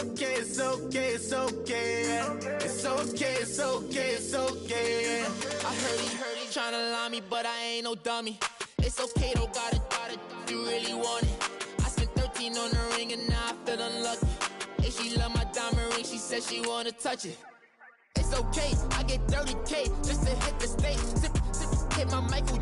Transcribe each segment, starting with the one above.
okay, it's okay, it's okay. It's okay, it's okay, it's okay. I heard he tryna lie me, but I ain't no dummy. It's okay, though, got it, you really want it. I spent 13 on the ring and now I feel unlucky. Hey, she love my diamond ring, she said she wanna touch it. It's okay, I get 30K just to hit the stage. Sip, hit my Michael,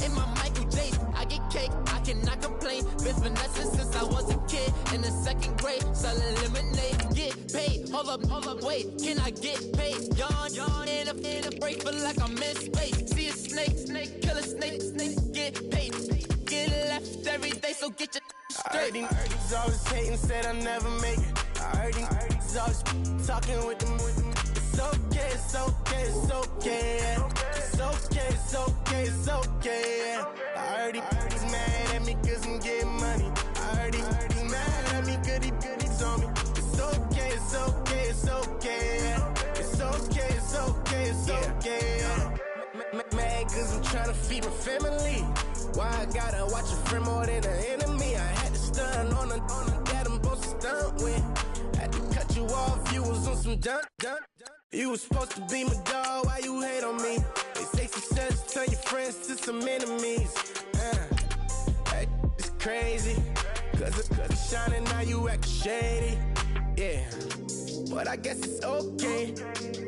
in my Michael J. I get cake, I cannot complain. Been finessing since I was a kid in the 2nd grade. Selling lemonade, get paid. Hold up, wait, can I get paid? Yawn, in a break, feel like I'm in space. See a snake, kill a snake, get paid. Get left every day, so get your straight. I heard he's always hating, said I'll never make it. I heard he's always talking with them. It's okay, it's okay, it's okay. It's okay, it's okay, it's okay. I heard he's mad at me cause I'm getting money. I heard he's mad at me cause he's on me. It's okay, it's okay, it's okay. It's okay, it's okay, it's okay. Mad cause I'm trying to feed my family. Why I gotta watch a friend more than an enemy? I had to stun on the that I'm supposed to stunt with. Had to cut you off, you was on some dun. You was supposed to be my dog, why you hate on me? They say success turn your friends to some enemies. Hey, it's crazy, cause it's shining, now you act shady. Yeah, but I guess it's okay.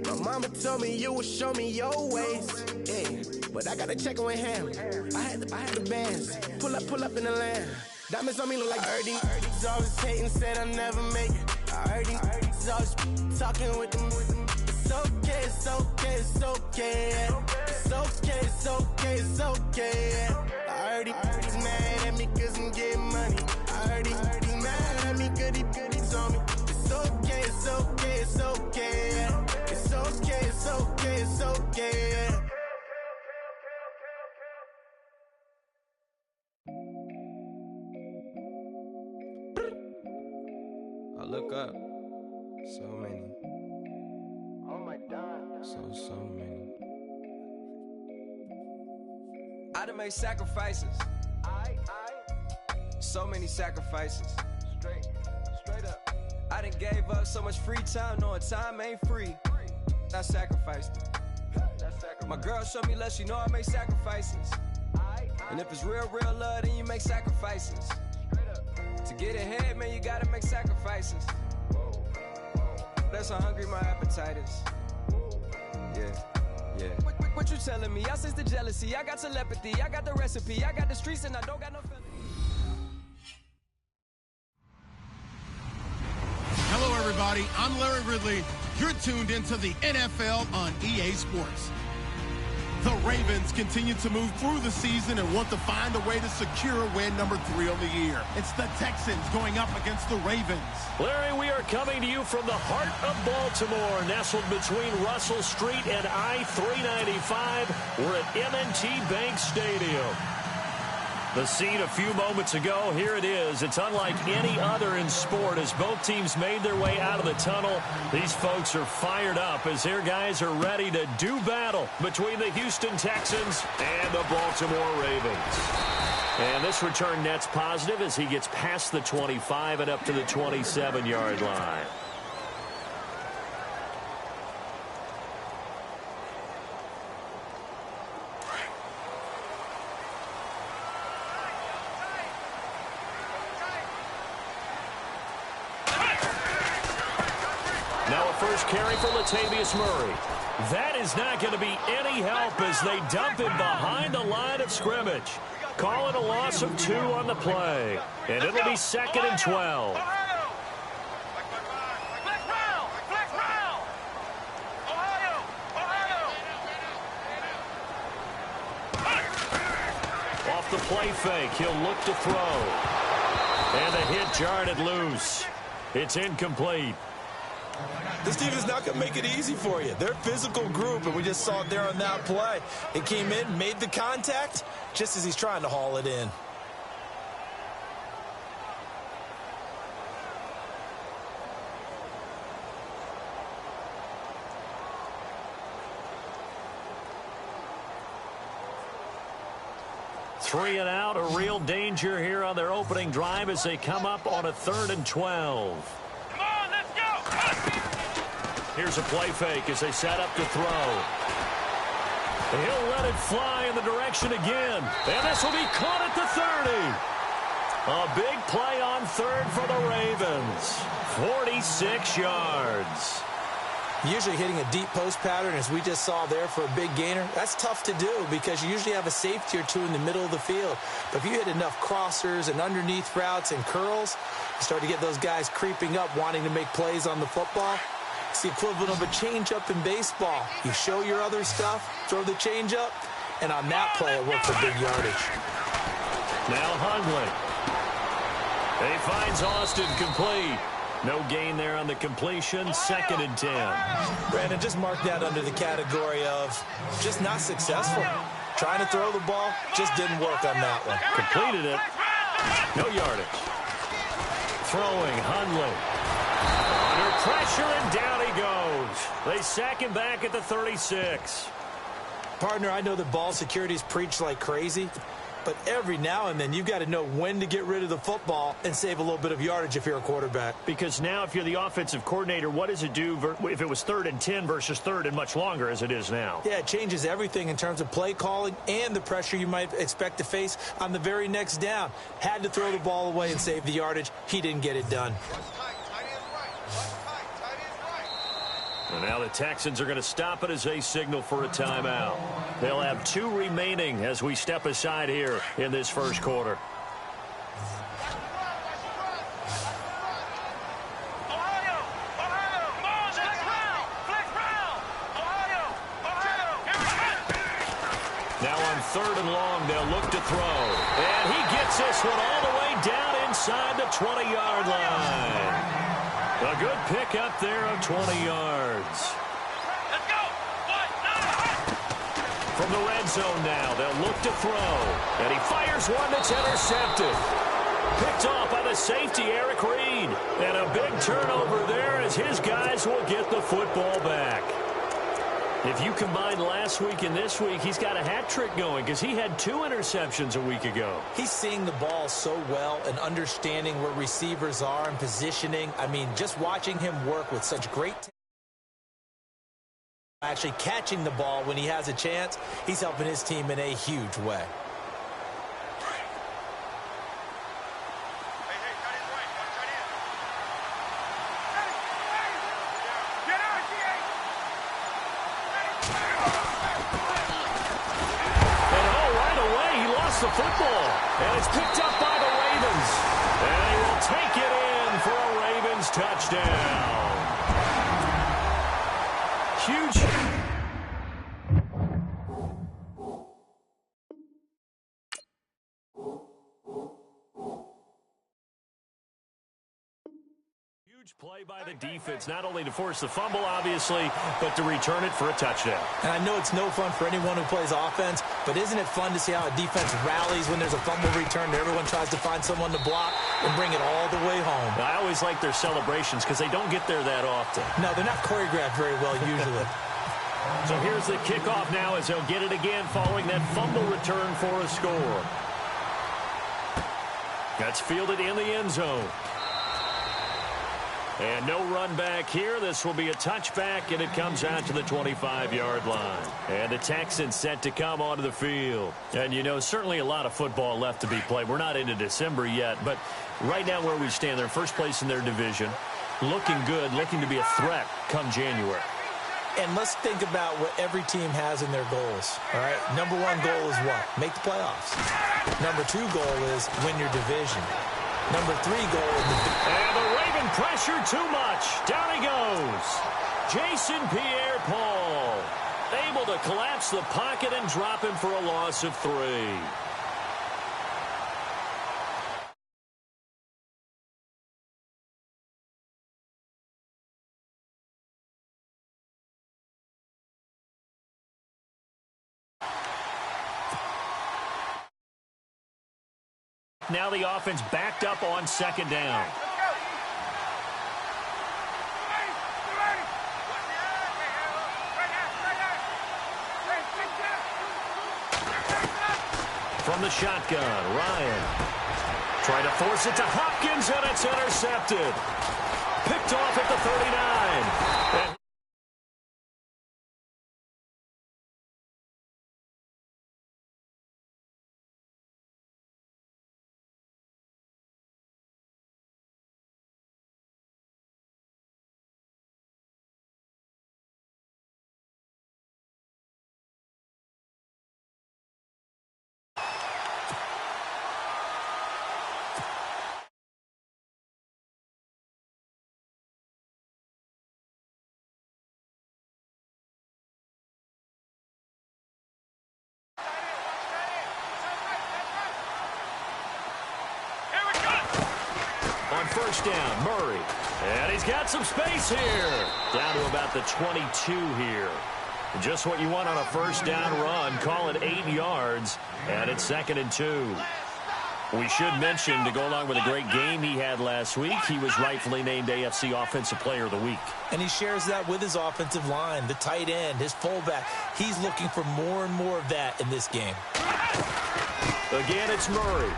My mama told me you would show me your ways. Yeah, but I gotta check with him. I had the bands, pull up in the land. Diamonds on me look like Birdie. He's always hating, said I'll never make it. I heard he's always talking with them. It's okay, it's okay, it's okay. It's okay, it's okay, it's okay. I heard he's mad at me cause I'm getting money. I heard he's mad at me cause he's on me. It's okay, it's okay, it's okay. It's okay, it's okay, it's okay. I look up, so many. Oh my God. So many. I done made sacrifices. So many sacrifices. Straight up. I done gave up so much free time, knowing time ain't free. I sacrificed it. My girl showed me love, she know I make sacrifices. And if it's real love, then you make sacrifices. To get ahead, man, you gotta make sacrifices. That's how hungry my appetite is. Yeah. What you telling me? I sense the jealousy, I got telepathy, I got the recipe, I got the streets and I don't got no feeling. Hello, everybody. I'm Larry Ridley. You're tuned into the NFL on EA Sports. The Ravens continue to move through the season and want to find a way to secure win number 3 on the year. It's the Texans going up against the Ravens. Larry, we are coming to you from the heart of Baltimore, nestled between Russell Street and I-395. We're at M&T Bank Stadium. The scene a few moments ago, here it is. It's unlike any other in sport as both teams made their way out of the tunnel. These folks are fired up as their guys are ready to do battle between the Houston Texans and the Baltimore Ravens. And this return net's positive as he gets past the 25 and up to the 27-yard line. First carry for Latavius Murray. That is not going to be any help as they dump him behind the line of scrimmage. Calling a loss of 2 on the play. And it'll be 2nd and 12. Off the play fake, he'll look to throw. And the hit jarred it loose. It's incomplete. This team is not going to make it easy for you. They're a physical group, and we just saw it there on that play. It came in, made the contact, just as he's trying to haul it in. Three and out, a real danger here on their opening drive as they come up on a 3rd and 12. Come on, let's go! Here's a play fake as they set up to throw. He'll let it fly in the direction again. And this will be caught at the 30. A big play on third for the Ravens. 46 yards. Usually hitting a deep post pattern, as we just saw there, for a big gainer, that's tough to do because you usually have a safety or two in the middle of the field. But if you hit enough crossers and underneath routes and curls, you start to get those guys creeping up, wanting to make plays on the football. It's the equivalent of a change-up in baseball. You show your other stuff, throw the change-up, and on that play, it worked for big yardage. Now Hundley. He finds Austin complete. No gain there on the completion. 2nd and 10. Brandon, just mark that under the category of just not successful. Trying to throw the ball, just didn't work on that one. Completed it. No yardage. Throwing Hundley. Under pressure, and down he goes. They sack him back at the 36. Partner, I know that ball security is preached like crazy, but every now and then you've got to know when to get rid of the football and save a little bit of yardage if you're a quarterback. Because now if you're the offensive coordinator, what does it do if it was 3rd and 10 versus 3rd and much longer as it is now? Yeah, it changes everything in terms of play calling and the pressure you might expect to face on the very next down. Had to throw the ball away and save the yardage. He didn't get it done. And now the Texans are going to stop it as they signal for a timeout. They'll have 2 remaining as we step aside here in this first quarter. Now on 3rd and long, they'll look to throw. And he gets this one all the way down inside the 20-yard line. A good pick up there of 20 yards. Let's go. From the red zone now, they'll look to throw. And he fires one that's intercepted. Picked off by the safety, Eric Reed. And a big turnover there as his guys will get the football back. If you combine last week and this week, he's got a hat trick going because he had 2 interceptions a week ago. He's seeing the ball so well and understanding where receivers are and positioning. I mean, just watching him work with such great actually catching the ball when he has a chance, he's helping his team in a huge way. The football, and it's picked up by the Ravens, and he will take it in for a Ravens touchdown. Huge. Play by the defense, not only to force the fumble, obviously, but to return it for a touchdown. And I know it's no fun for anyone who plays offense, but isn't it fun to see how a defense rallies when there's a fumble return and everyone tries to find someone to block and bring it all the way home? I always like their celebrations because they don't get there that often. No, they're not choreographed very well usually. So here's the kickoff now as they'll get it again following that fumble return for a score. That's fielded in the end zone. And no run back here. This will be a touchback, and it comes out to the 25-yard line. And the Texans set to come onto the field. And, you know, certainly a lot of football left to be played. We're not into December yet, but right now where we stand, they're first place in their division. Looking good, looking to be a threat come January. And let's think about what every team has in their goals, all right? Number 1 goal is what? Make the playoffs. Number 2 goal is win your division. Number 3 goal is and the Raven pressure too much. Down he goes. Jason Pierre-Paul able to collapse the pocket and drop him for a loss of 3. Now the offense backed up on 2nd down. From the shotgun, Ryan. Trying to force it to Hopkins, and it's intercepted. Picked off at the 39. And first down. Murray. And he's got some space here. Down to about the 22 here. Just what you want on a first down run. Call it 8 yards. And it's 2nd and 2. We should mention, to go along with a great game he had last week, he was rightfully named AFC Offensive Player of the Week. And he shares that with his offensive line, the tight end, his fullback. He's looking for more and more of that in this game. Again, it's Murray.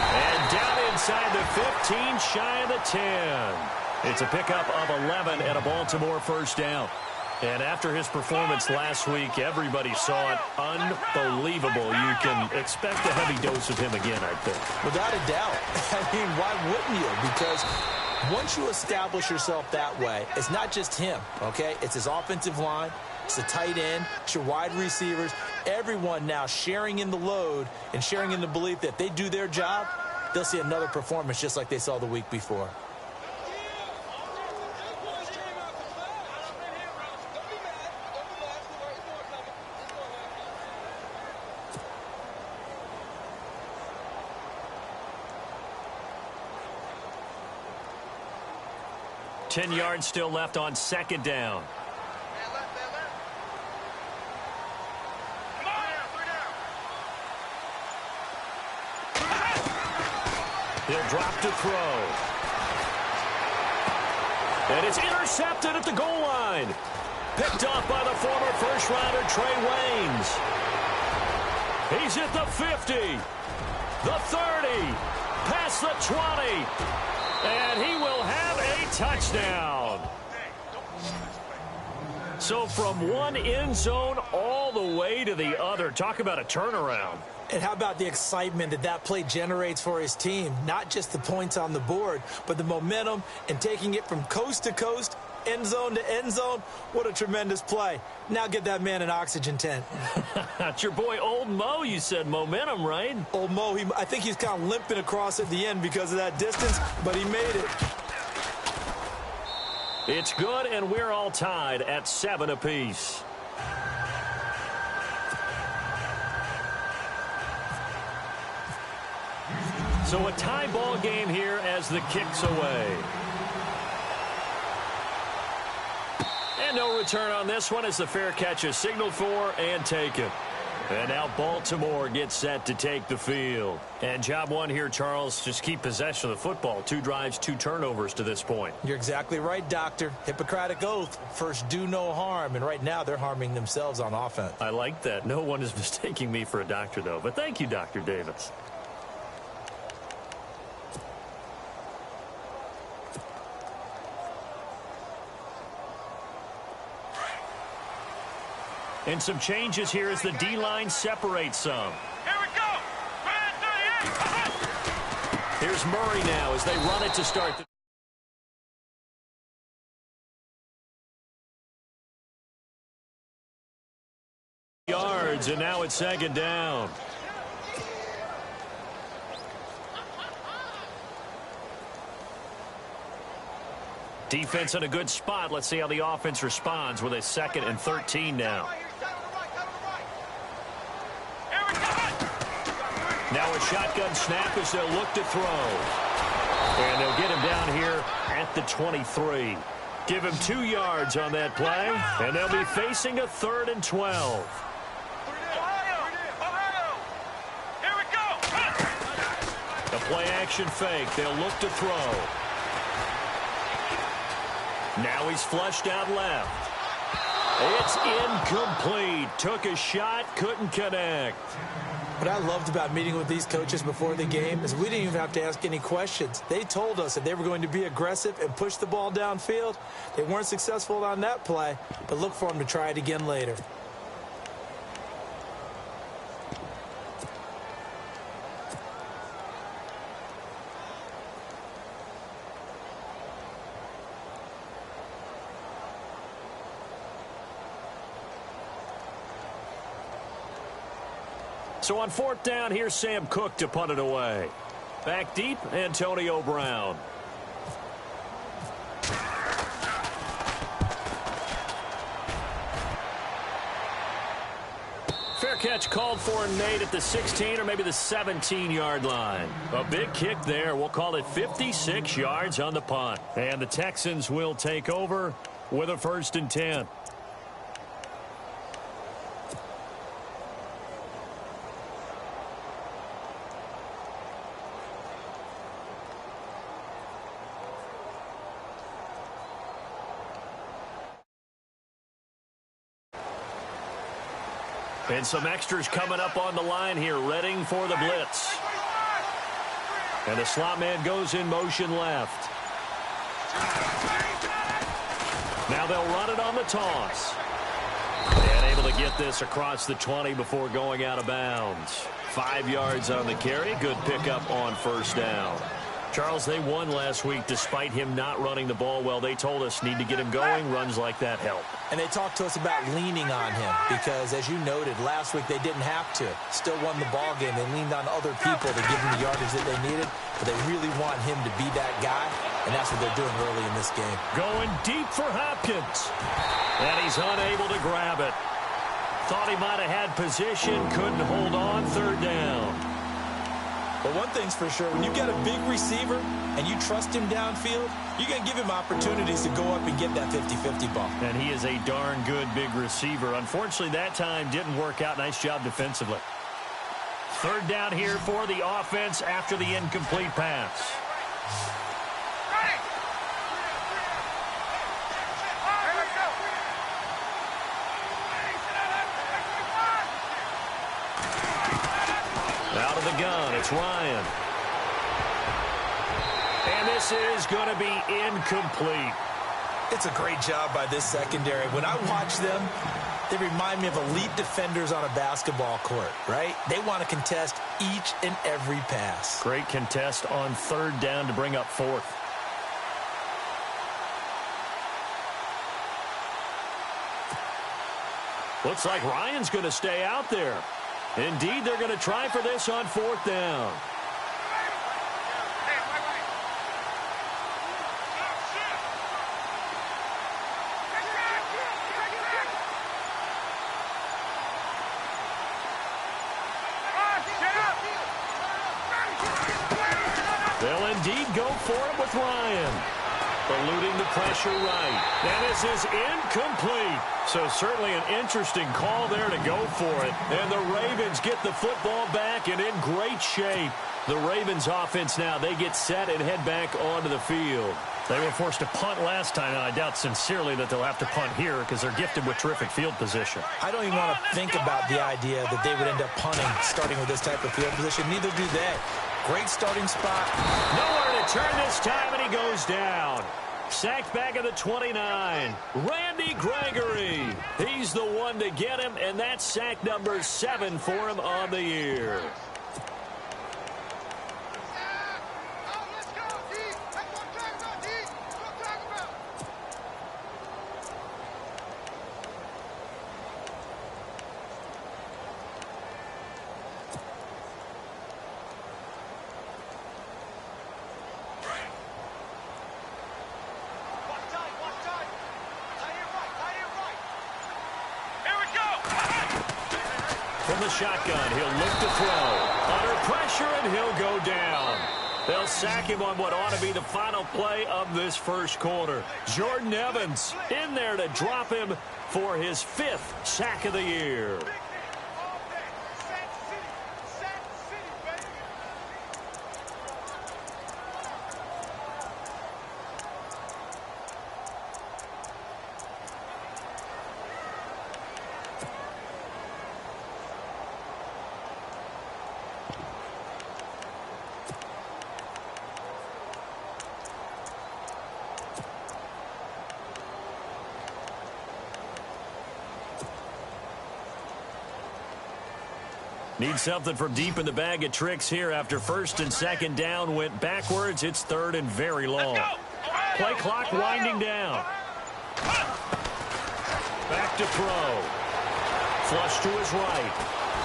And down inside the 15, shy of the 10. It's a pickup of 11 and a Baltimore first down. And after his performance last week, everybody saw it. Unbelievable. You can expect a heavy dose of him again, I think. Without a doubt. I mean, why wouldn't you? Because once you establish yourself that way, it's not just him, okay? It's his offensive line. It's the tight end. It's your wide receivers. Everyone now sharing in the load and sharing in the belief that they do their job, they'll see another performance just like they saw the week before. Ten yards still left on second down. He'll drop to throw. And it's intercepted at the goal line. Picked off by the former first-rounder Trey Waynes. He's at the 50, the 30, past the 20. And he will have a touchdown. So from one end zone all the way to the other. Talk about a turnaround. And how about the excitement that that play generates for his team? Not just the points on the board, but the momentum and taking it from coast to coast, end zone to end zone. What a tremendous play. Now get that man an oxygen tent. It's your boy Old Mo. You said momentum, right? Old Mo, I think he's kind of limping across at the end because of that distance, but he made it. It's good, and we're all tied at 7 apiece. So a tie ball game here as the kick's away. And no return on this one as the fair catch is signaled for and taken. And now Baltimore gets set to take the field. And job one here, Charles, just keep possession of the football. 2 drives, 2 turnovers to this point. You're exactly right, Doctor. Hippocratic oath. First, do no harm. And right now, they're harming themselves on offense. I like that. No one is mistaking me for a doctor, though. But thank you, Dr. Davis. And some changes here as the D-line separates some. Here we go! Here's Murray now as they run it to start the yards, and now it's second down. Defense in a good spot. Let's see how the offense responds with a 2nd and 13 now. Now a shotgun snap as they'll look to throw. And they'll get him down here at the 23. Give him 2 yards on that play, and they'll be facing a 3rd and 12. A play-action fake. They'll look to throw. Now he's flushed out left. It's incomplete. Took a shot, couldn't connect. What I loved about meeting with these coaches before the game is we didn't even have to ask any questions. They told us that they were going to be aggressive and push the ball downfield. They weren't successful on that play, but look for them to try it again later. So on 4th down, here's Sam Cook to punt it away. Back deep, Antonio Brown. Fair catch called for and made at the 16 or maybe the 17-yard line. A big kick there. We'll call it 56 yards on the punt. And the Texans will take over with a 1st and 10. And some extras coming up on the line here, readying for the blitz. And the slot man goes in motion left. Now they'll run it on the toss. And able to get this across the 20 before going out of bounds. 5 yards on the carry. Good pickup on 1st down. Charles, they won last week despite him not running the ball well. They told us need to get him going. Runs like that help. And they talked to us about leaning on him because, as you noted, last week they didn't have to. Still won the ball game. They leaned on other people to give him the yardage that they needed, but they really want him to be that guy, and that's what they're doing early in this game. Going deep for Hopkins. And he's unable to grab it. Thought he might have had position, couldn't hold on. 3rd down. But one thing's for sure, when you got a big receiver and you trust him downfield, you're going to give him opportunities to go up and get that 50-50 ball. And he is a darn good big receiver. Unfortunately, that time didn't work out. Nice job defensively. 3rd down here for the offense after the incomplete pass. Out of the gun, it's Ryan. And this is going to be incomplete. It's a great job by this secondary. When I watch them, they remind me of elite defenders on a basketball court, right? They want to contest each and every pass. Great contest on 3rd down to bring up 4th. Looks like Ryan's going to stay out there. Indeed, they're going to try for this on 4th down. They'll indeed go for it with Ryan. Eluding the pressure right. And this is incomplete. So certainly an interesting call there to go for it. And the Ravens get the football back and in great shape. The Ravens offense now, they get set and head back onto the field. They were forced to punt last time, and I doubt sincerely that they'll have to punt here because they're gifted with terrific field position. I don't even want to think about the idea that they would end up punting starting with this type of field position. Neither do they. Great starting spot. Nowhere to turn this time, and he goes down. Sacked back at the 29. Randy Gregory. He's the one to get him, and that's sack number 7 for him on the year. From the shotgun, he'll look to throw. Under pressure, and he'll go down. They'll sack him on what ought to be the final play of this first quarter. Jordan Evans in there to drop him for his 5th sack of the year. Need something from deep in the bag of tricks here after 1st and 2nd down went backwards. It's 3rd and very long. Play clock winding down. Back to throw. Flush to his right.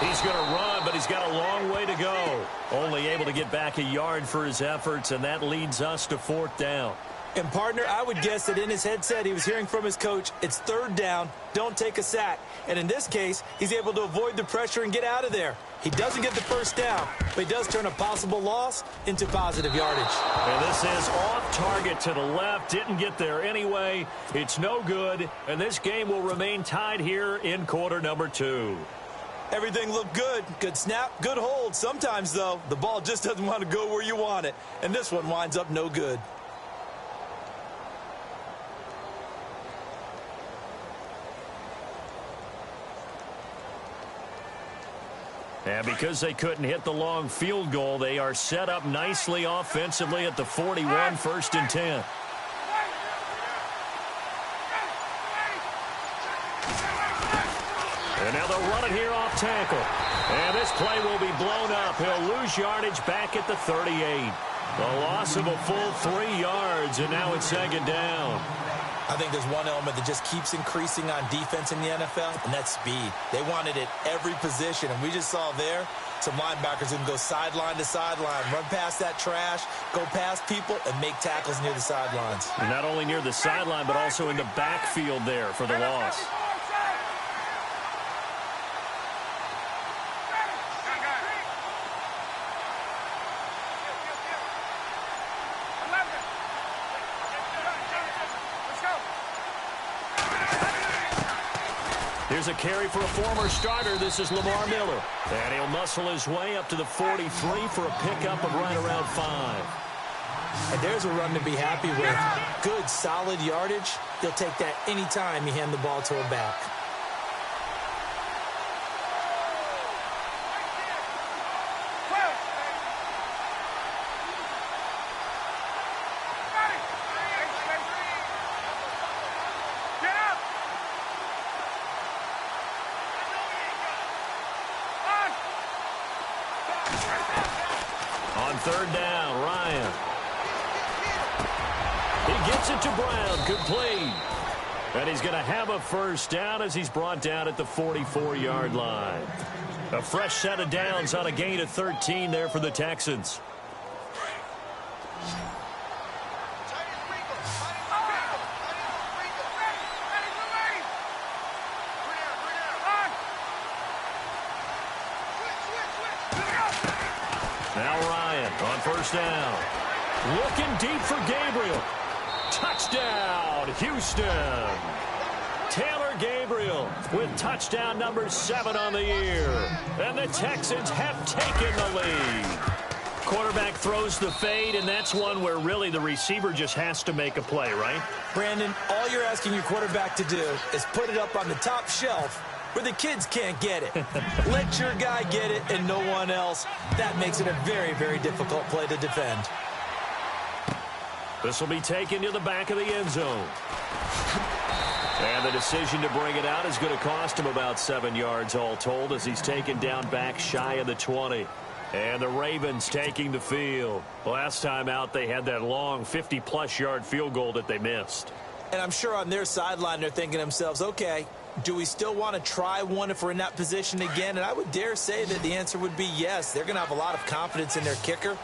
He's going to run, but he's got a long way to go. Only able to get back a yard for his efforts, and that leads us to 4th down. And, partner, I would guess that in his headset he was hearing from his coach, it's third down, don't take a sack. And in this case, he's able to avoid the pressure and get out of there. He doesn't get the first down, but he does turn a possible loss into positive yardage. And this is off target to the left. Didn't get there anyway. It's no good. And this game will remain tied here in quarter number 2. Everything looked good. Good snap, good hold. Sometimes, though, the ball just doesn't want to go where you want it. And this one winds up no good. And because they couldn't hit the long field goal, they are set up nicely offensively at the 41, 1st and 10. And now they'll run it here off tackle. And this play will be blown up. He'll lose yardage back at the 38. A loss of a full 3 yards, and now it's 2nd down. I think there's one element that just keeps increasing on defense in the NFL, and that's speed. They want it at every position, and we just saw there some linebackers who can go sideline to sideline, run past that trash, go past people, and make tackles near the sidelines. And not only near the sideline, but also in the backfield there for the loss. Here's a carry for a former starter. This is Lamar Miller. And he'll muscle his way up to the 43 for a pickup of right around 5. And there's a run to be happy with. Good, solid yardage. He'll take that anytime you hand the ball to a back. On 3rd down, Ryan. He gets it to Brown, complete. And he's going to have a 1st down as he's brought down at the 44-yard line. A fresh set of downs on a gain of 13 there for the Texans. Now Ryan on 1st down. Looking deep for Gabriel. Touchdown, Houston. Taylor Gabriel with touchdown number 7 on the year. And the Texans have taken the lead. Quarterback throws the fade, and that's one where really the receiver just has to make a play, right? Brandon, all you're asking your quarterback to do is put it up on the top shelf where the kids can't get it. Let your guy get it and no one else. That makes it a very, very difficult play to defend. This will be taken to the back of the end zone. And the decision to bring it out is going to cost him about 7 yards all told as he's taken down back shy of the 20. And the Ravens taking the field. Last time out, they had that long 50-plus yard field goal that they missed. And I'm sure on their sideline they're thinking to themselves, okay, do we still want to try one if we're in that position again? And I would dare say that the answer would be yes. They're going to have a lot of confidence in their kicker.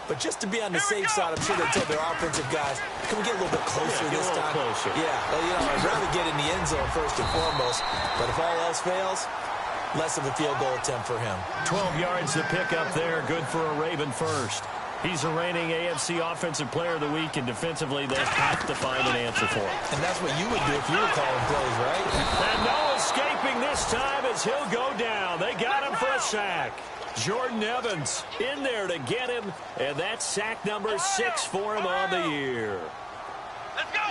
But just to be on the safe side, I'm sure they told their offensive guys, can we get a little bit closer this time? Closer. Yeah, well, you know, I'd rather get in the end zone first and foremost. But if all else fails, less of a field goal attempt for him. 12 yards to pick up there. Good for a Raven first. He's the reigning AFC Offensive Player of the Week, and defensively they have to find an answer for it. And that's what you would do if you were calling plays, right? And no escaping this time as he'll go down. They got him for a sack. Jordan Evans in there to get him, and that's sack number 6 for him on the year. Let's go!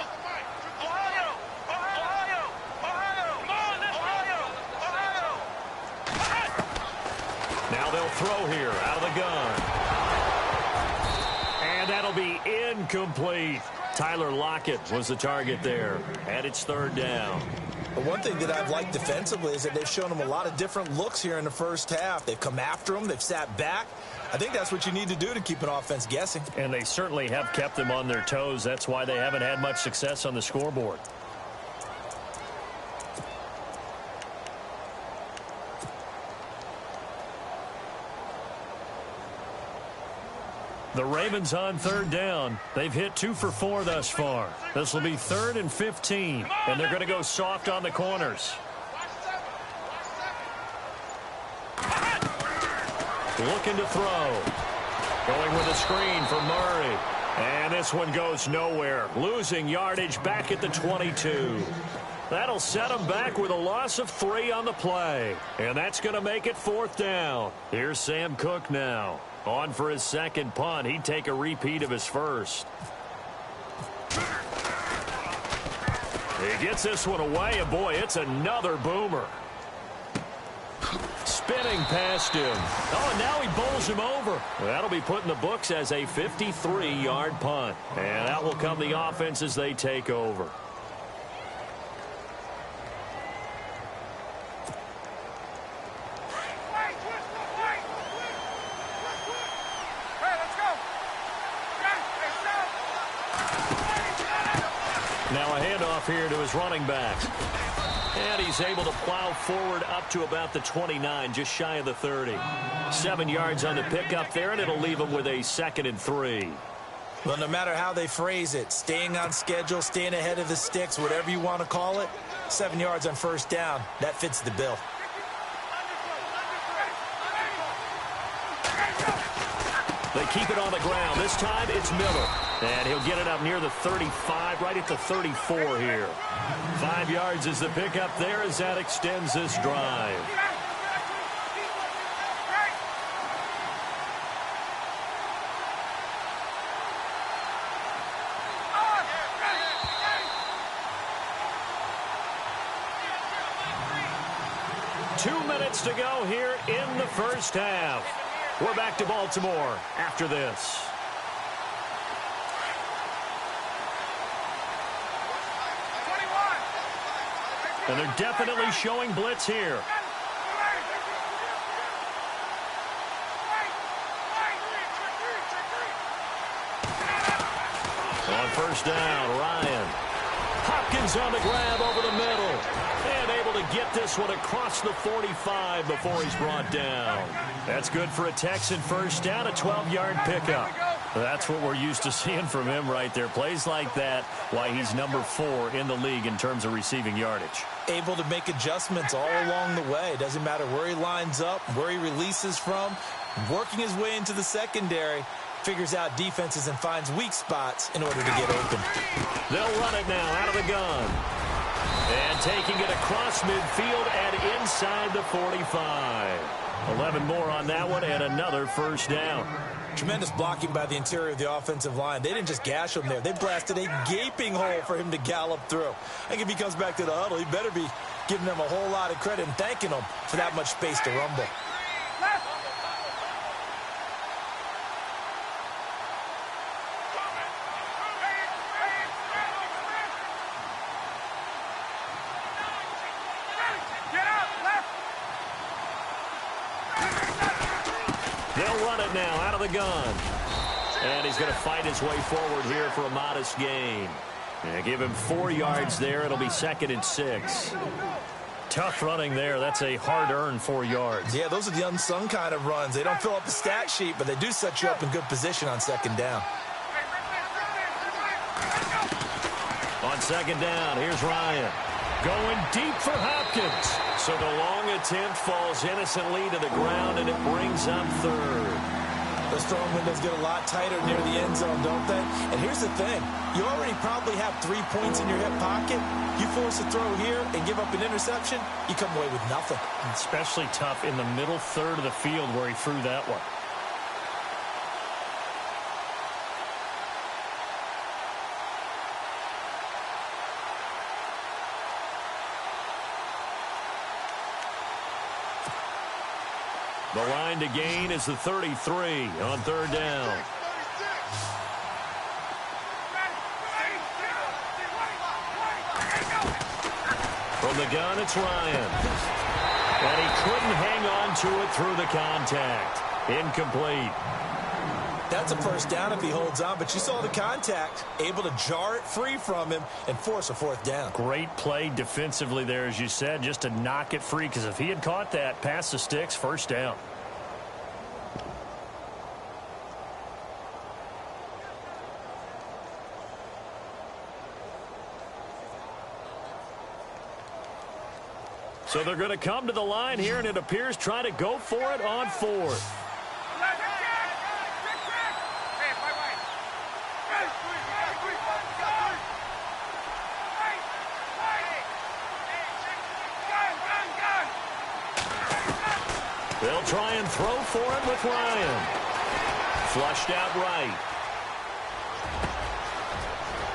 Ohio! Ohio! Ohio! Come on, Ohio! Now they'll throw here out of the gun. And that'll be incomplete. Tyler Lockett was the target there, and it's 3rd down. But one thing that I've liked defensively is that they've shown him a lot of different looks here in the first half. They've come after him. They've sat back. I think that's what you need to do to keep an offense guessing. And they certainly have kept them on their toes. That's why they haven't had much success on the scoreboard. The Ravens on third down. They've hit 2 for 4 thus far. This will be 3rd and 15, and they're going to go soft on the corners. Looking to throw. Going with a screen for Murray. And this one goes nowhere. Losing yardage back at the 22. That'll set him back with a loss of 3 on the play. And that's going to make it 4th down. Here's Sam Cook now. On for his second punt. He'd take a repeat of his first. He gets this one away, and boy, it's another boomer. Spinning past him. Oh, and now he bowls him over. That'll be put in the books as a 53-yard punt. And that will come the offense as they take over. Now a handoff here to his running back. And he's able to plow forward up to about the 29, just shy of the 30. 7 yards on the pickup there, and it'll leave him with a 2nd and 3. Well, no matter how they phrase it, staying on schedule, staying ahead of the sticks, whatever you want to call it, 7 yards on first down, that fits the bill. They keep it on the ground. This time it's Miller. And he'll get it up near the 35, right at the 34 here. 5 yards is the pickup there as that extends this drive. Minutes to go here in the first half. We're back to Baltimore after this. And they're definitely showing blitz here. On first down, Ryan. Hopkins on the grab over the middle. And able to get this one across the 45 before he's brought down. That's good for a Texan first down, a 12-yard pickup. That's what we're used to seeing from him right there. Plays like that, why he's number 4 in the league in terms of receiving yardage. Able to make adjustments all along the way. Doesn't matter where he lines up, where he releases from. Working his way into the secondary. Figures out defenses and finds weak spots in order to get open. They'll run it now out of the gun. And taking it across midfield and inside the 45. 11 more on that one and another first down. Tremendous blocking by the interior of the offensive line. They didn't just gash him there. They blasted a gaping hole for him to gallop through. I think if he comes back to the huddle, he better be giving them a whole lot of credit and thanking them for that much space to rumble. They'll run it now out of the gun. And he's going to fight his way forward here for a modest gain. And give him 4 yards there. It'll be 2nd and 6. Tough running there. That's a hard-earned 4 yards. Yeah, those are the unsung kind of runs. They don't fill up the stat sheet, but they do set you up in good position on second down. On second down, here's Ryan. Going deep for Hopkins. So the long attempt falls innocently to the ground, and it brings up 3rd. Those throwing windows get a lot tighter near the end zone, don't they? And here's the thing. You already probably have 3 points in your hip pocket. You force a throw here and give up an interception, you come away with nothing. Especially tough in the middle third of the field where he threw that one. The line to gain is the 33 on third down. From the gun, it's Ryan. And he couldn't hang on to it through the contact. Incomplete. That's a first down if he holds on, but you saw the contact, able to jar it free from him and force a 4th down. Great play defensively there, as you said, just to knock it free, because if he had caught that, past the sticks, first down. So they're going to come to the line here, and it appears try to go for it on fourth. They'll try and throw for it with Ryan. Flushed out right.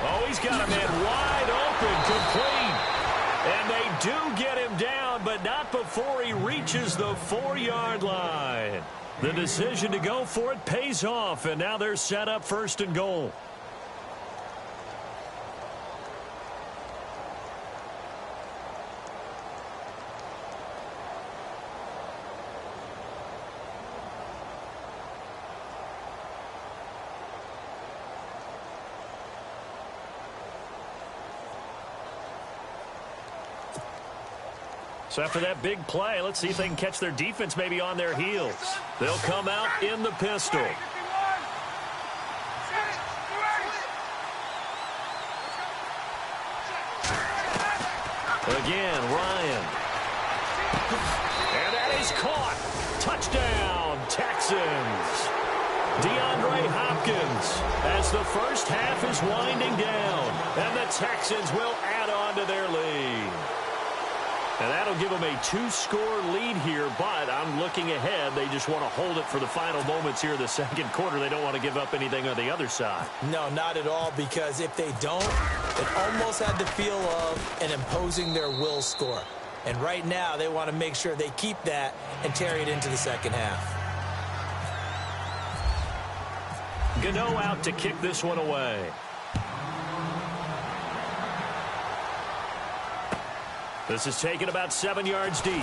Oh, he's got a man wide open, complete. And they do get him down, but not before he reaches the 4-yard line. The decision to go for it pays off, and now they're set up 1st and goal. So after that big play, let's see if they can catch their defense maybe on their heels. They'll come out in the pistol. Again, Ryan. And that is caught. Touchdown, Texans. DeAndre Hopkins as the first half is winding down. And the Texans will add on to their lead. And that'll give them a 2-score lead here, but I'm looking ahead. They just want to hold it for the final moments here in the second quarter. They don't want to give up anything on the other side. No, not at all, because if they don't, it almost had the feel of an imposing their will score. And right now, they want to make sure they keep that and carry it into the second half. Gano out to kick this one away. This is taken about 7 yards deep.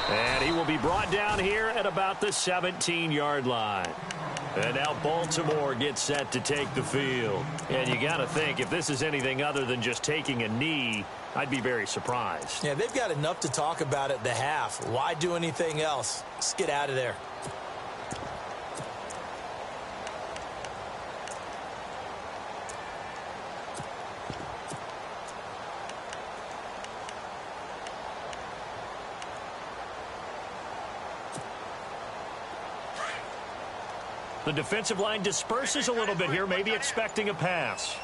And he will be brought down here at about the 17-yard line. And now Baltimore gets set to take the field. And you got to think, if this is anything other than just taking a knee, I'd be very surprised. Yeah, they've got enough to talk about at the half. Why do anything else? Just get out of there. The defensive line disperses a little bit here, maybe expecting a pass.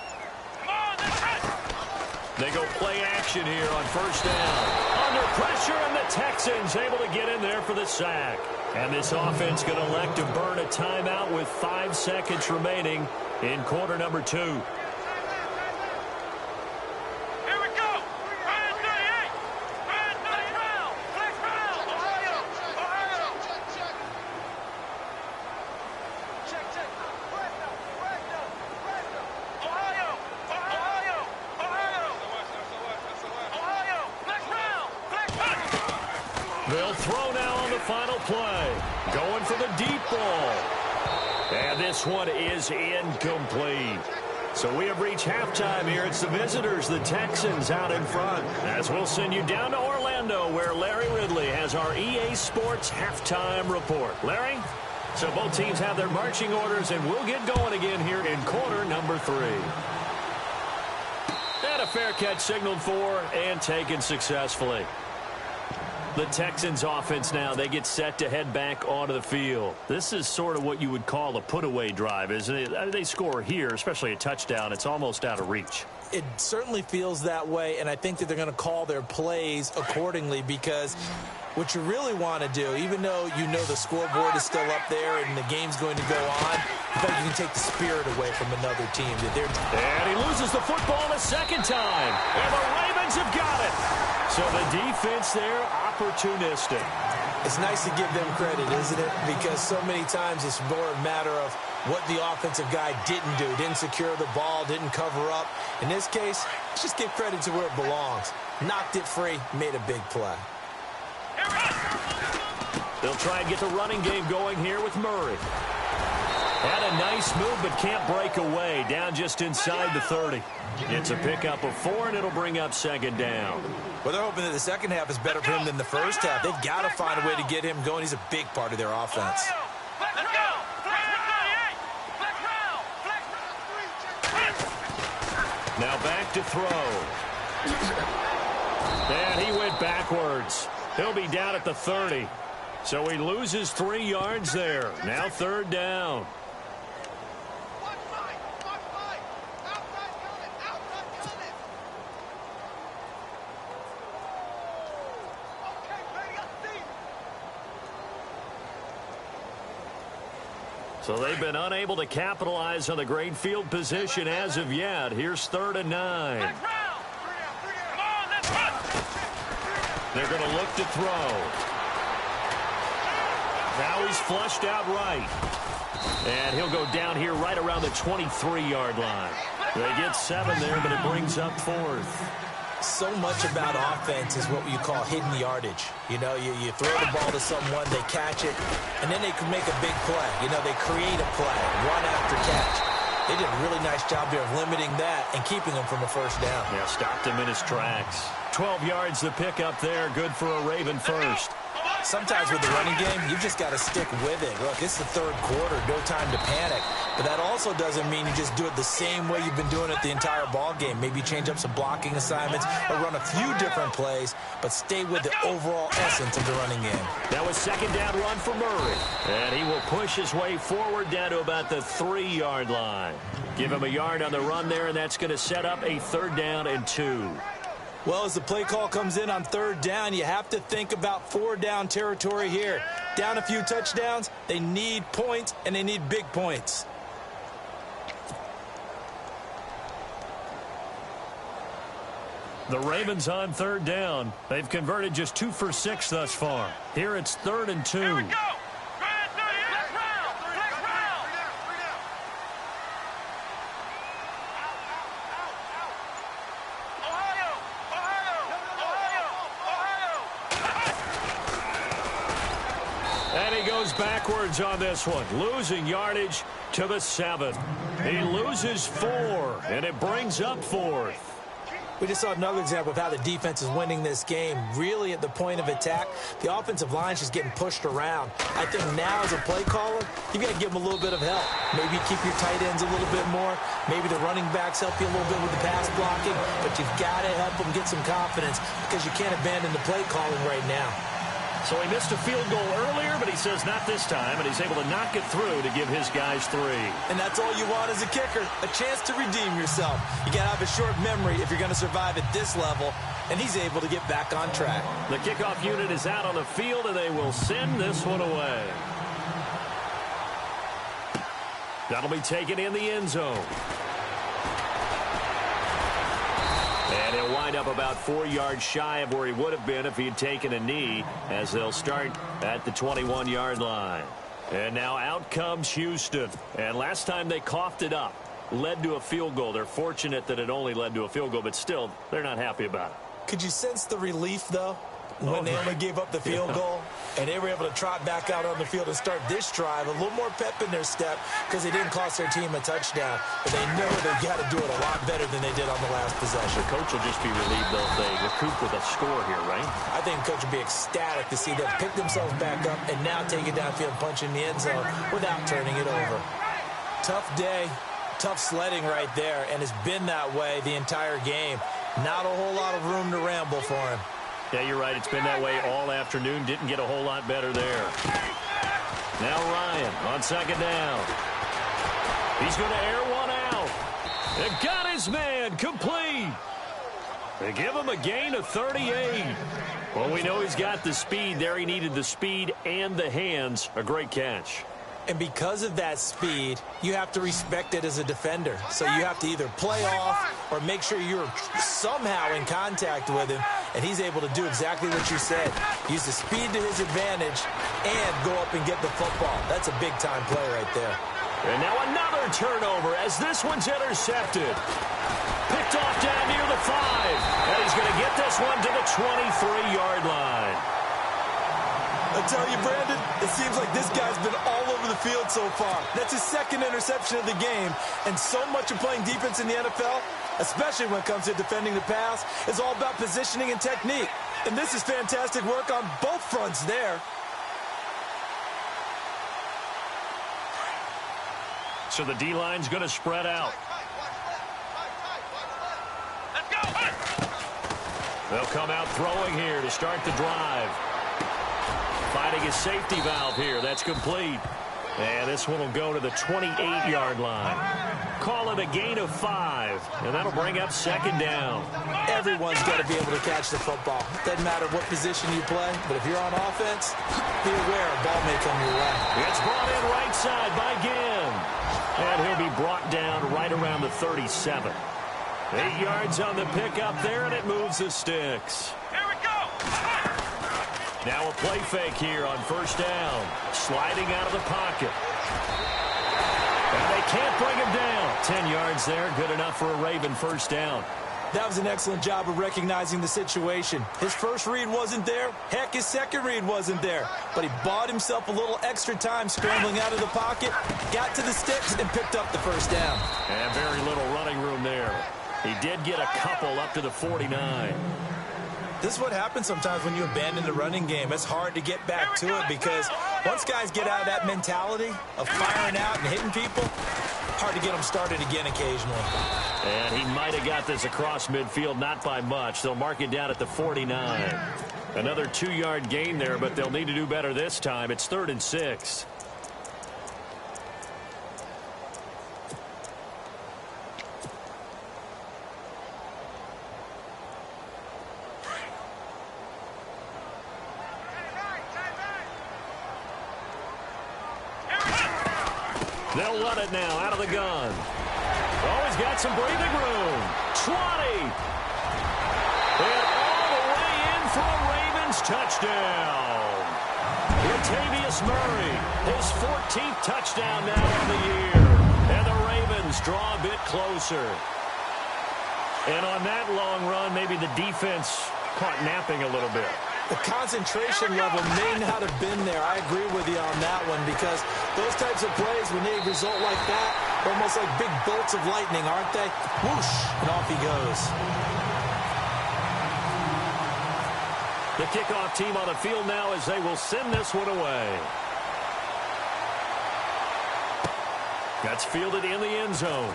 They go play action here on first down. Under pressure, and the Texans able to get in there for the sack. And this offense going to elect to burn a timeout with 5 seconds remaining in quarter number 2. They'll throw now on the final play. Going for the deep ball. And this one is incomplete. So we have reached halftime here. It's the visitors, the Texans, out in front. As we'll send you down to Orlando, where Larry Ridley has our EA Sports halftime report. Larry? So both teams have their marching orders, and we'll get going again here in quarter number 3. And a fair catch signaled for and taken successfully. The Texans offense now, they get set to head back onto the field. This is sort of what you would call a put-away drive, isn't it? They score here, especially a touchdown. It's almost out of reach. It certainly feels that way, and I think that they're going to call their plays accordingly, because what you really want to do, even though you know the scoreboard is still up there and the game's going to go on, I think you can take the spirit away from another team. And he loses the football a second time, and the Ravens have got it. So the defense there, opportunistic. It's nice to give them credit, isn't it? Because so many times it's more a matter of what the offensive guy didn't do. Didn't secure the ball, didn't cover up. In this case, let's just give credit to where it belongs. Knocked it free, made a big play. They'll try and get the running game going here with Murray. Had a nice move, but can't break away. Down just inside the 30. It's a pickup of 4, and it'll bring up second down. Well, they're hoping that the second half is better for him than the first half. They've got to find a way to get him going. He's a big part of their offense. Now back to throw. And he went backwards. He'll be down at the 30. So he loses 3 yards there. Now 3rd down. So they've been unable to capitalize on the great field position as of yet. Here's 3rd and 9. They're going to look to throw. Now he's flushed out right. And he'll go down here right around the 23-yard line. They get 7 there, but it brings up 4th. So much about offense is what you call hidden yardage. You know, you throw the ball to someone, they catch it, and then they can make a big play. You know, they create a play, run after catch. They did a really nice job here of limiting that and keeping him from a 1st down. Yeah, stopped him in his tracks. 12 yards to pick up there. Good for a Raven first. Sometimes with the running game, you just got to stick with it. Look, it's the 3rd quarter, no time to panic. But that also doesn't mean you just do it the same way you've been doing it the entire ball game. Maybe change up some blocking assignments or run a few different plays, but stay with the overall essence of the running game. That was 2nd down run for Murray. And he will push his way forward down to about the 3-yard line. Give him a yard on the run there, and that's going to set up a 3rd down and 2. Well, as the play call comes in on 3rd down, you have to think about 4-down territory here. Down a few touchdowns, they need points, and they need big points. The Ravens on 3rd down. They've converted just 2 for 6 thus far. Here it's 3rd and 2. Here we go. And he goes backwards on this one, losing yardage to the 7. He loses 4, and it brings up 4th. We just saw another example of how the defense is winning this game. Really at the point of attack, the offensive line is just getting pushed around. I think now as a play caller, you've got to give them a little bit of help. Maybe keep your tight ends a little bit more. Maybe the running backs help you a little bit with the pass blocking. But you've got to help them get some confidence because you can't abandon the play calling right now. So he missed a field goal earlier, but he says not this time, and he's able to knock it through to give his guys 3. And that's all you want as a kicker, a chance to redeem yourself. You got to have a short memory if you're going to survive at this level, and he's able to get back on track. The kickoff unit is out on the field, and they will send this one away. That'll be taken in the end zone. And he'll wind up about 4 yards shy of where he would have been if he had taken a knee, as they'll start at the 21-yard line. And now out comes Houston. And last time they coughed it up, led to a field goal. They're fortunate that it only led to a field goal, but still, they're not happy about it. Could you sense the relief, though, when they only gave up the field goal? And they were able to trot back out on the field and start this drive. A little more pep in their step because they didn't cost their team a touchdown. But they know they've got to do it a lot better than they did on the last possession. The coach will just be relieved they'll they recoup with a score here, right? I think the coach will be ecstatic to see them pick themselves back up and now take it downfield and punch in the end zone without turning it over. Tough day, tough sledding right there, and it's been that way the entire game. Not a whole lot of room to ramble for him. Yeah, you're right. It's been that way all afternoon. Didn't get a whole lot better there. Now Ryan on 2nd down. He's going to air one out. And got his man complete. They give him a gain of 38. Well, we know he's got the speed there. He needed the speed and the hands. A great catch. And because of that speed, you have to respect it as a defender. So you have to either play off or make sure you're somehow in contact with him. And he's able to do exactly what you said. Use the speed to his advantage and go up and get the football. That's a big-time play right there. And now another turnover as this one's intercepted. Picked off down near the 5. And he's going to get this one to the 23-yard line. I tell you, Brandon, it seems like this guy's been all over the field so far. That's his 2nd interception of the game. And so much of playing defense in the NFL, especially when it comes to defending the pass, is all about positioning and technique. And this is fantastic work on both fronts there. So the D-line's going to spread out. Let's go. They'll come out throwing here to start the drive. Finding his safety valve here. That's complete. And this one will go to the 28-yard line. Call it a gain of 5, and that'll bring up second down. Everyone's got to be able to catch the football. Doesn't matter what position you play, but if you're on offense, be aware a ball may come your way. It's brought in right side by Ginn. And he'll be brought down right around the 37. 8 yards on the pickup there, and it moves the sticks. Here we go. Now a play fake here on first down. Sliding out of the pocket. And they can't bring him down. 10 yards there, good enough for a Raven first down. That was an excellent job of recognizing the situation. His first read wasn't there. Heck, his second read wasn't there. But he bought himself a little extra time scrambling out of the pocket, got to the sticks, and picked up the first down. And very little running room there. He did get a couple up to the 49. This is what happens sometimes when you abandon the running game. It's hard to get back to it because once guys get out of that mentality of firing out and hitting people, hard to get them started again occasionally. And he might have got this across midfield, not by much. They'll mark it down at the 49. Another 2-yard gain there, but they'll need to do better this time. It's 3rd and 6. They'll run it now out of the gun. Oh, he's got some breathing room. 20. And all the way in for a Ravens touchdown. Latavius Murray, his 14th touchdown now on the year. And the Ravens draw a bit closer. And on that long run, maybe the defense caught napping a little bit. The concentration level may not have been there. I agree with you on that one because those types of plays, when they result like that, are almost like big bolts of lightning, aren't they? Whoosh, and off he goes. The kickoff team on the field now as they will send this one away. That's fielded in the end zone.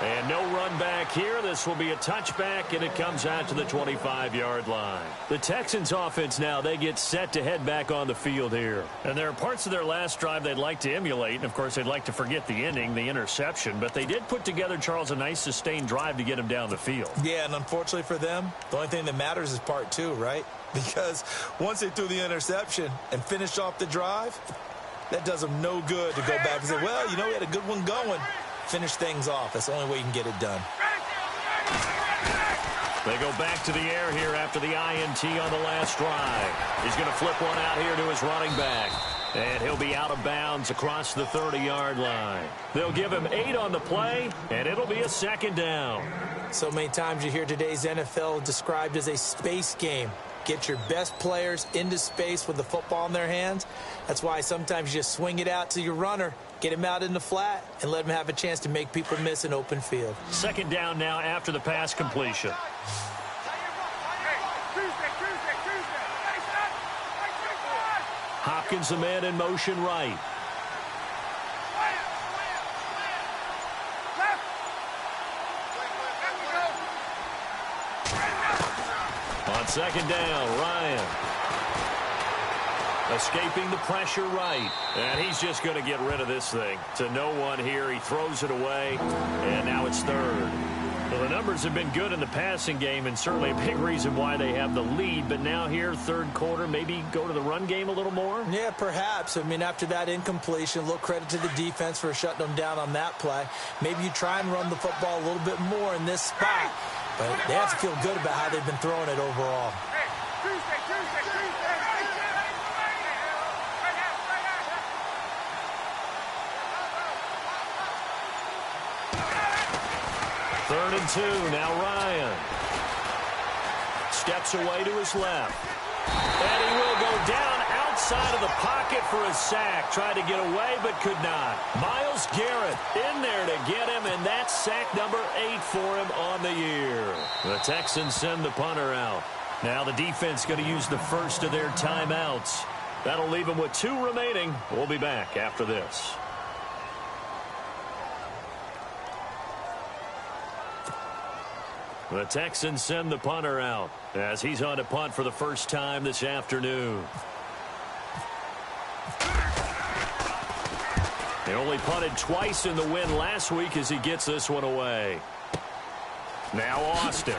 And no run back here. This will be a touchback, and it comes out to the 25-yard line. The Texans offense now, they get set to head back on the field here. And there are parts of their last drive they'd like to emulate. And, of course, they'd like to forget the ending, the interception. But they did put together, Charles, a nice sustained drive to get him down the field. Yeah, and unfortunately for them, the only thing that matters is part 2, right? Because once they threw the interception and finished off the drive, that does them no good to go back and say, well, you know, we had a good one going. Finish things off. That's the only way you can get it done. They go back to the air here after the INT on the last drive. He's going to flip one out here to his running back. And he'll be out of bounds across the 30-yard line. They'll give him 8 on the play, and it'll be a second down. So many times you hear today's NFL described as a space game. Get your best players into space with the football in their hands. That's why sometimes you just swing it out to your runner, get him out in the flat, and let him have a chance to make people miss an open field. Second down now after the pass completion. Hopkins, the man in motion right. On second down, Ryan. Escaping the pressure right. And he's just going to get rid of this thing. To no one here. He throws it away. And now it's 3rd. Well, the numbers have been good in the passing game, and certainly a big reason why they have the lead. But now here, 3rd quarter, maybe go to the run game a little more? Yeah, perhaps. I mean, after that incompletion, a little credit to the defense for shutting them down on that play. Maybe you try and run the football a little bit more in this spot. But they have to feel good about how they've been throwing it overall. Third and 2. Now Ryan steps away to his left. And he will go down outside of the pocket for a sack. Tried to get away, but could not. Myles Garrett in there to get him, and that's sack number 8 for him on the year. The Texans send the punter out. Now the defense going to use the first of their timeouts. That'll leave them with 2 remaining. We'll be back after this. The Texans send the punter out as he's on to punt for the first time this afternoon. He only punted twice in the win last week as he gets this one away. Now Austin.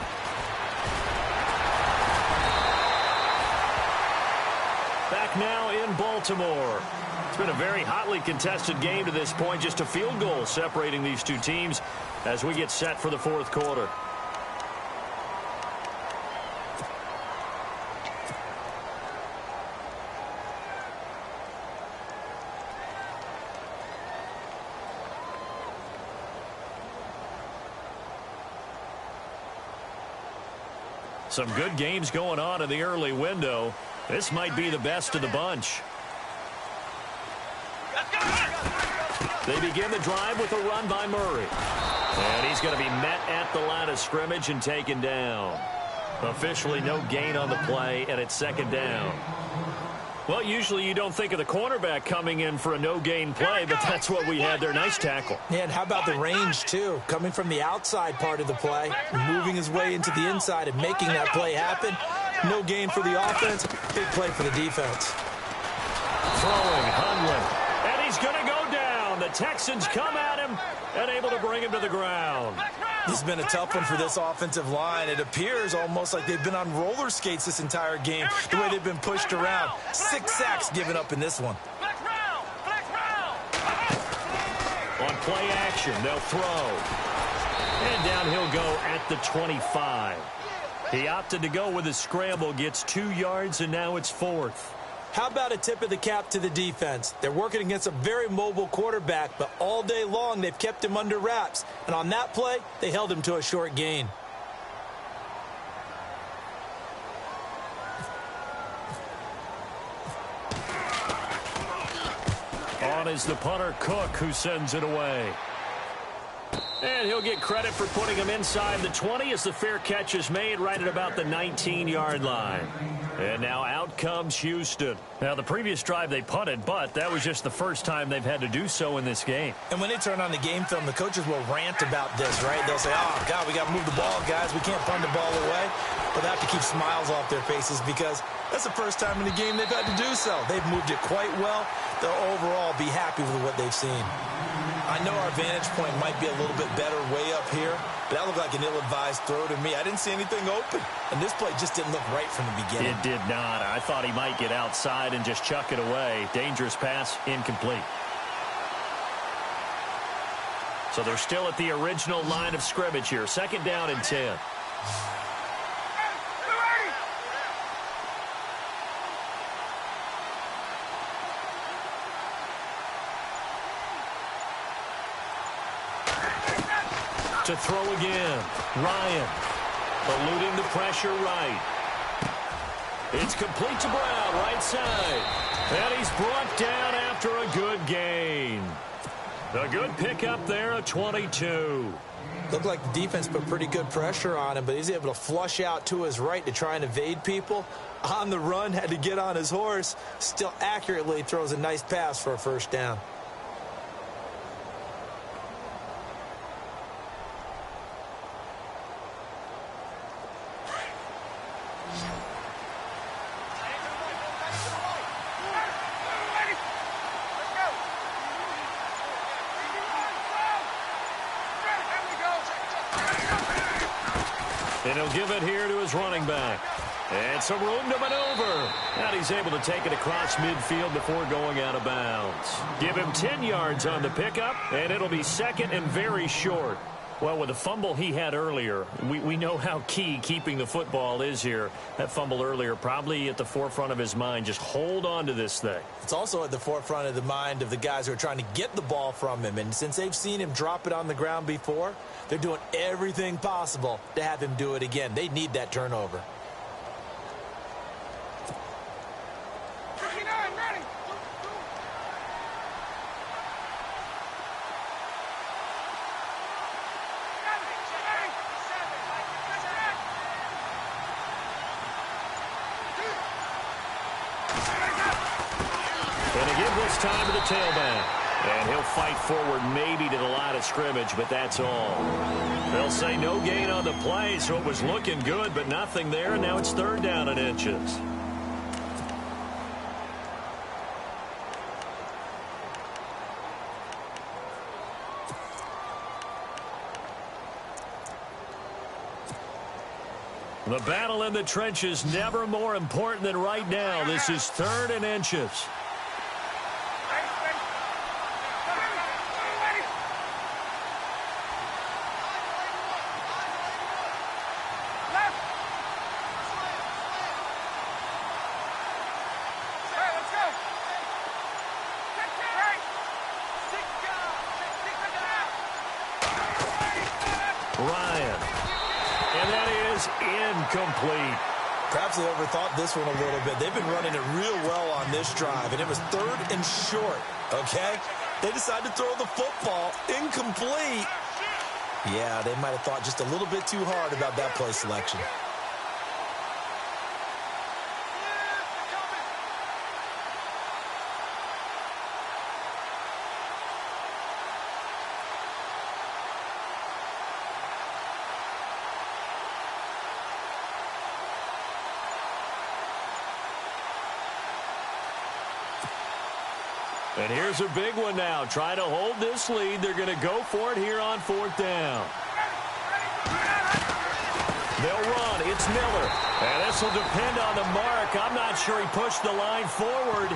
Back now in Baltimore. It's been a very hotly contested game to this point. Just a field goal separating these two teams as we get set for the fourth quarter. Some good games going on in the early window. This might be the best of the bunch. They begin the drive with a run by Murray. And he's going to be met at the line of scrimmage and taken down. Officially no gain on the play, and it's second down. Well, usually you don't think of the cornerback coming in for a no-gain play, but that's what we had there. Nice tackle. Yeah, and how about the range, too? Coming from the outside part of the play, moving his way into the inside and making that play happen. No gain for the offense, big play for the defense. Throwing, Hundley, and he's going to go down. The Texans come at him and able to bring him to the ground. This has been a tough one for this offensive line. It appears almost like they've been on roller skates this entire game, the way they've been pushed around. 6 sacks given up in this one. On play action, they'll throw. And down he'll go at the 25. He opted to go with a scramble, gets 2 yards, and now it's 4th. How about a tip of the cap to the defense? They're working against a very mobile quarterback, but all day long they've kept him under wraps. And on that play, they held him to a short gain. On is the punter, Cook, who sends it away. And he'll get credit for putting him inside the 20 as the fair catch is made right at about the 19-yard line. And now out comes Houston. Now, the previous drive they punted, but that was just the first time they've had to do so in this game. And when they turn on the game film, the coaches will rant about this, right? They'll say, oh, God, we got to move the ball, guys. We can't punt the ball away. But they have to keep smiles off their faces because that's the first time in the game they've had to do so. They've moved it quite well. They'll overall be happy with what they've seen. I know our vantage point might be a little bit better way up here, but that looked like an ill-advised throw to me. I didn't see anything open, and this play just didn't look right from the beginning. It did not. I thought he might get outside and just chuck it away. Dangerous pass, incomplete. So they're still at the original line of scrimmage here. Second down and 10. To throw again. Ryan eluding the pressure right. It's complete to Brown, right side. And he's brought down after a good gain. A good pickup there, a 22. Looked like the defense put pretty good pressure on him, but he's able to flush out to his right to try and evade people. On the run, had to get on his horse. Still accurately throws a nice pass for a first down. And he'll give it here to his running back. And some room to maneuver. And he's able to take it across midfield before going out of bounds. Give him 10 yards on the pickup, and it'll be second and very short. Well, with the fumble he had earlier, we know how key keeping the football is here. That fumble earlier probably at the forefront of his mind. Just hold on to this thing. It's also at the forefront of the mind of the guys who are trying to get the ball from him. And since they've seen him drop it on the ground before, they're doing everything possible to have him do it again. They need that turnover. And again this time to the tailback. And he'll fight forward maybe to the line of scrimmage, but that's all. They'll say no gain on the play, so it was looking good, but nothing there. Now it's 3rd down and inches. The battle in the trenches never more important than right now. This is 3rd and inches. Incomplete. Perhaps they overthought this one a little bit. They've been running it real well on this drive, and it was 3rd and short, okay? They decided to throw the football incomplete. Yeah, they might have thought just a little bit too hard about that play selection. And here's a big one now. Trying to hold this lead. They're going to go for it here on 4th down. They'll run. It's Miller. And this will depend on the mark. I'm not sure he pushed the line forward.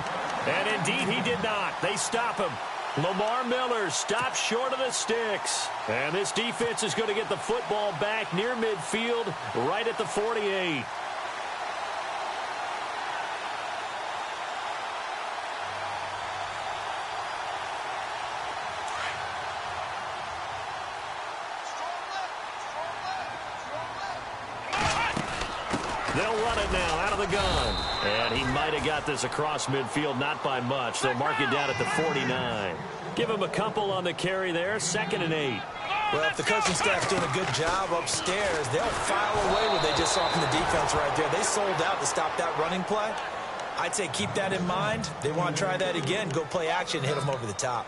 And indeed, he did not. They stop him. Lamar Miller stops short of the sticks. And this defense is going to get the football back near midfield, right at the 48. They'll run it now out of the gun. And he might have got this across midfield, not by much. They'll mark it down at the 49. Give him a couple on the carry there, 2nd and 8. Well, if the coaching staff's doing a good job upstairs, they'll file away what they just saw from the defense right there. They sold out to stop that running play. I'd say keep that in mind. They want to try that again, go play action, hit them over the top.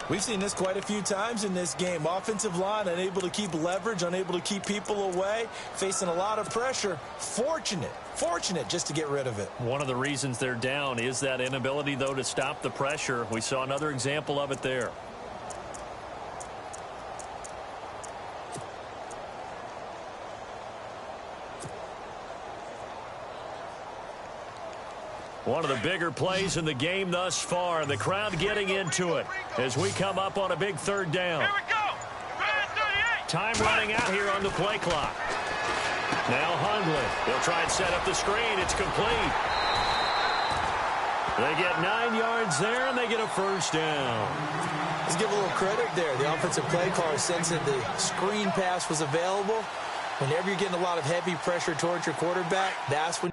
We've seen this quite a few times in this game. Offensive line unable to keep leverage, unable to keep people away, facing a lot of pressure. Fortunate just to get rid of it. One of the reasons they're down is that inability, though, to stop the pressure. We saw another example of it there. One of the bigger plays in the game thus far. The crowd getting into it as we come up on a big 3rd down. Here we go. Time running out here on the play clock. Now Hundley. They'll try and set up the screen. It's complete. They get 9 yards there, and they get a 1st down. Let's give a little credit there. The offensive play caller sensed that the screen pass was available. Whenever you're getting a lot of heavy pressure towards your quarterback, that's when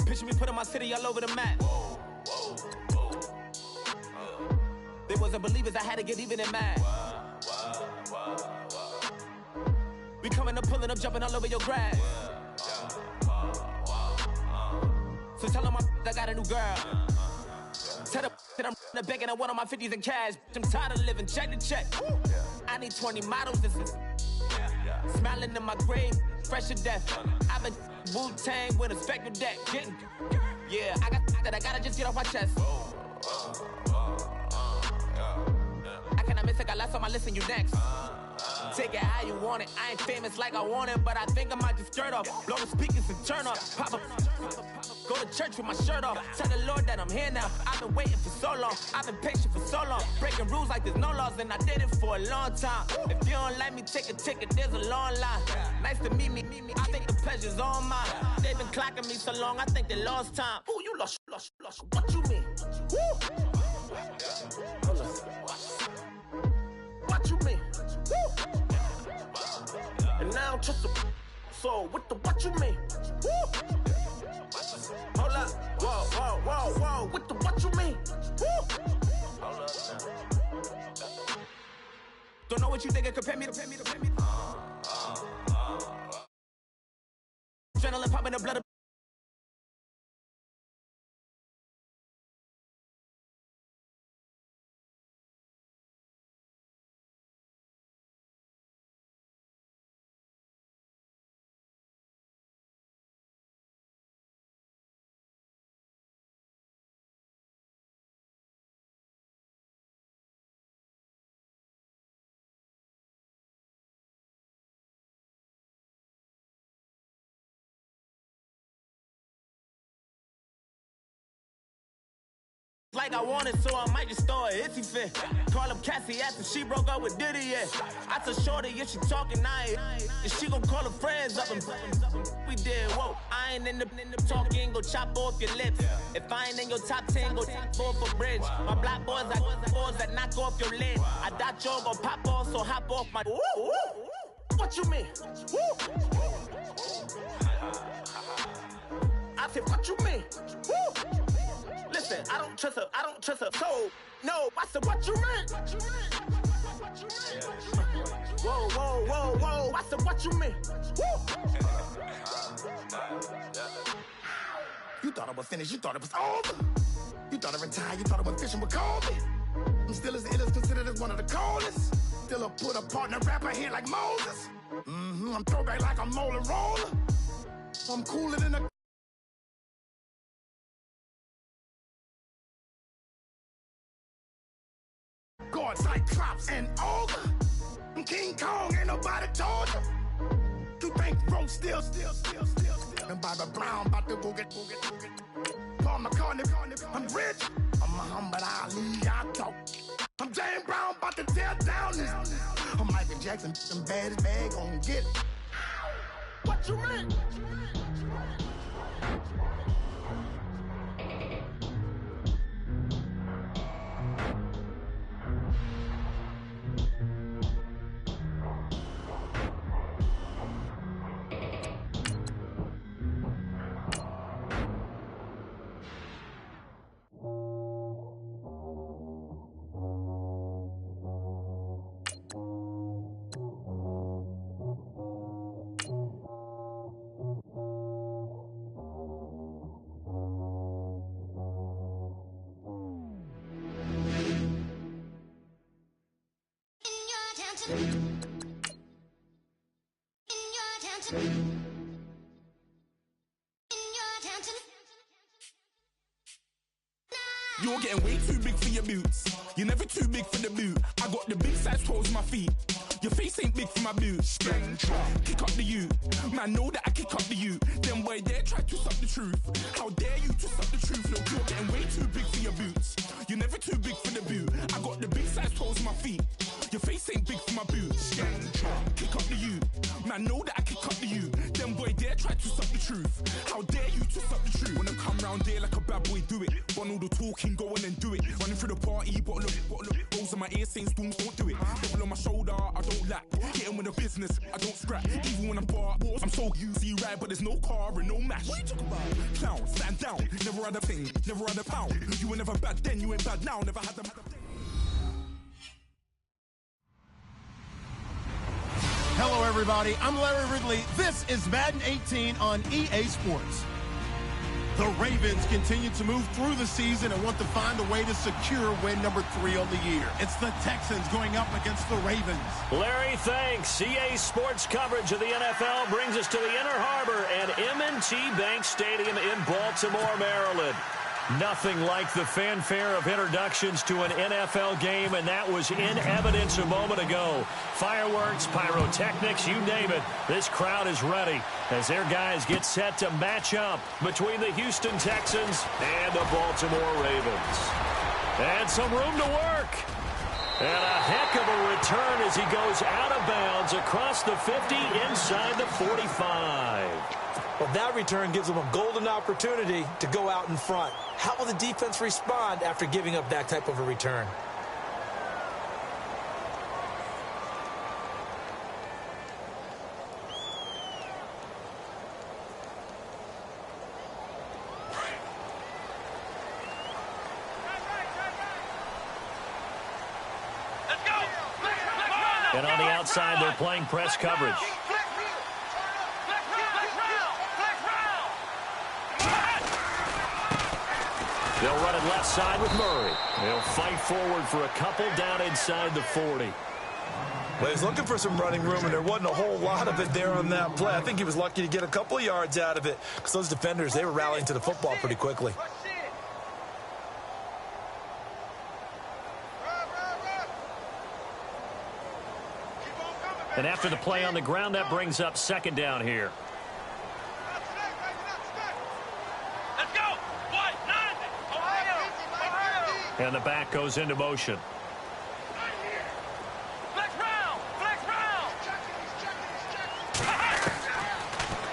Picture me putting my city all over the map. They wasn't believers, I had to get even in mad. We coming up, pulling up, jumping all over your grass. So tell them I got a new girl. Tell them that I'm begging at one of my 50s in cash. I'm tired of living check to check. I need 20 models. This is smiling in my grave. fresh to death. I've been Wu-Tang with a spectral deck. Yeah, I gotta just get off my chest. I cannot miss it, got last on my list and you next. Take it how you want it. I ain't famous like I want it, but I think I might just skirt off. Blow the speakers and turn up. Pop up. Go to church with my shirt off. Tell the Lord that I'm here now. I've been waiting for so long. I've been patient for so long. Breaking rules like there's no laws, and I did it for a long time. If you don't like me, take a ticket. There's a long line. Nice to meet me. I think the pleasure's all mine. They've been clocking me so long, I think they lost time. Ooh, you lost. What you mean? Woo! What you mean? Woo! And now I'm just a so what you mean? Woo! Hold up, whoa, what you mean? Woo! Hold up now. Don't know what you think, compare me to. Adrenaline pumping the blood. Like I wanted, so I might just throw a hissy fit. Call up Cassie after she broke up with Diddy, yeah. I told Shorty, if she talking, if she gon' call her friends up and we did, whoa. I ain't in the talking, go chop off your lips. If I ain't in your top 10, go top 4 for bridge. My black boys, I got boys that knock off your lid. I thought y'all gon' pop off, so hop off my. What you mean? I said, what you mean? Listen, I don't trust her, so, no, I said, what you mean? Whoa, I said, what you mean? Woo! You thought I was finished, you thought it was over. You thought I retired, you thought I went fishing with Kobe. I'm still as ill as considered as one of the coldest. Still a put a partner rapper here like Moses. I'm throwback like a molar roller. I'm cooler than a God, Cyclops and Ogre. I'm King Kong, ain't nobody told you. You think Rome still. And Bobby Brown about to go get. Paul McCartney, I'm rich. I'm Muhammad Ali, I talk. I'm James Brown, about to tear down this. I'm Michael Jackson, them baddest bag gon' get it. What you mean? You're getting way too big for your boots. You're never too big for the boot. I got the big size toes on my feet. Your face ain't big for my boots. Kick up the you. Man, know that I kick up the you. Them boy there try to suck the truth. How dare you to suck the truth? Look, you're getting way too big for your boots. You're never too big for the boot. I got the big size toes on my feet. Your face ain't big for my boots. Kick up the you. Man, know that I kick up the you. Them boy there try to suck the truth. How dare you to suck the truth? Wanna come round there like a bad boy, do it. Want all the talking, go on and do it. Running through the party, bottle up. Rolls in my ear saying storms, don't do it. Devil on my shoulder, I don't lack. Hitting with a business, I don't scrap. Even when I'm bar, I'm so easy ride, but there's no car and no mash. What you talking about? Clown, stand down. Never had a thing, never had a pound. You were never bad then, you ain't bad now. Never had them. Hello, everybody. I'm Larry Ridley. This is Madden 18 on EA Sports. The Ravens continue to move through the season and want to find a way to secure win number 3 on the year. It's the Texans going up against the Ravens. Larry, thanks. EA Sports coverage of the NFL brings us to the Inner Harbor at M&T Bank Stadium in Baltimore, Maryland. Nothing like the fanfare of introductions to an NFL game, and that was in evidence a moment ago. Fireworks, pyrotechnics, you name it. This crowd is ready as their guys get set to match up between the Houston Texans and the Baltimore Ravens. And some room to work. And a heck of a return as he goes out of bounds across the 50 inside the 45. Well, that return gives them a golden opportunity to go out in front. How will the defense respond after giving up that type of a return? And on the outside, they're playing press coverage. They'll run it left side with Murray. They'll fight forward for a couple down inside the 40. Well, he's looking for some running room, and there wasn't a whole lot of it there on that play. I think he was lucky to get a couple of yards out of it because those defenders, they were rallying to the football pretty quickly. And after the play on the ground, that brings up second down here. And the back goes into motion.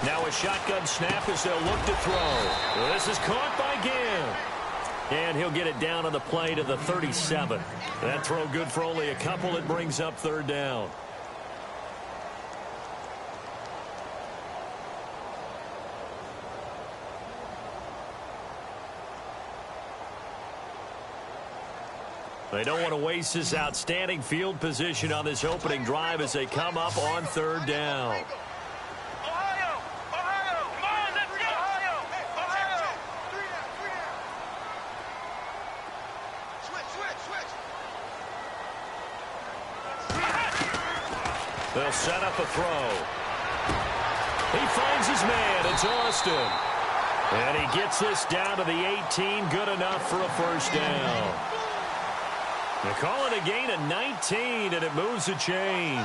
Now a shotgun snap as they'll look to throw. This is caught by Gibb. And he'll get it down on the play to the 37. That throw good for only a couple. It brings up third down. They don't want to waste this outstanding field position on this opening drive as they come up on third down. Ohio! Ohio! Come on, let's go! Ohio! Ohio! Switch! They'll set up a throw. He finds his man. It's Austin. And he gets this down to the 18. Good enough for a first down. They call it a gain of 19, and it moves the chains.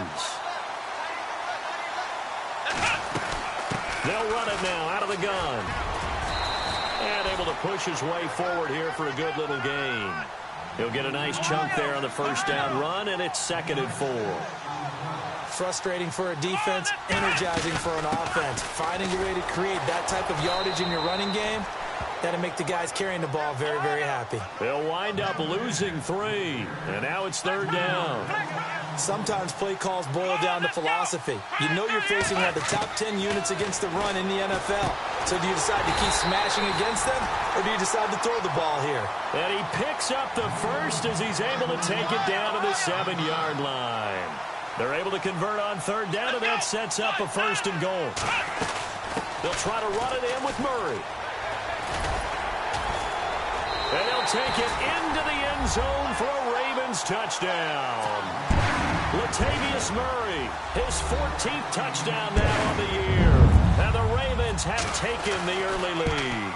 They'll run it now out of the gun. And able to push his way forward here for a good little gain. He'll get a nice chunk there on the first down run, and it's 2nd and 4. Frustrating for a defense, energizing for an offense. Finding a way to create that type of yardage in your running game, that'll make the guys carrying the ball very, very happy. They'll wind up losing 3, and now it's third down. Sometimes play calls boil down to philosophy. You know you're facing one of the top 10 units against the run in the NFL. So do you decide to keep smashing against them, or do you decide to throw the ball here? And he picks up the first as he's able to take it down to the 7-yard line. They're able to convert on third down, and that sets up a 1st and goal. They'll try to run it in with Murray. And they'll take it into the end zone for a Ravens touchdown. Latavius Murray, his 14th touchdown now on the year. And the Ravens have taken the early lead.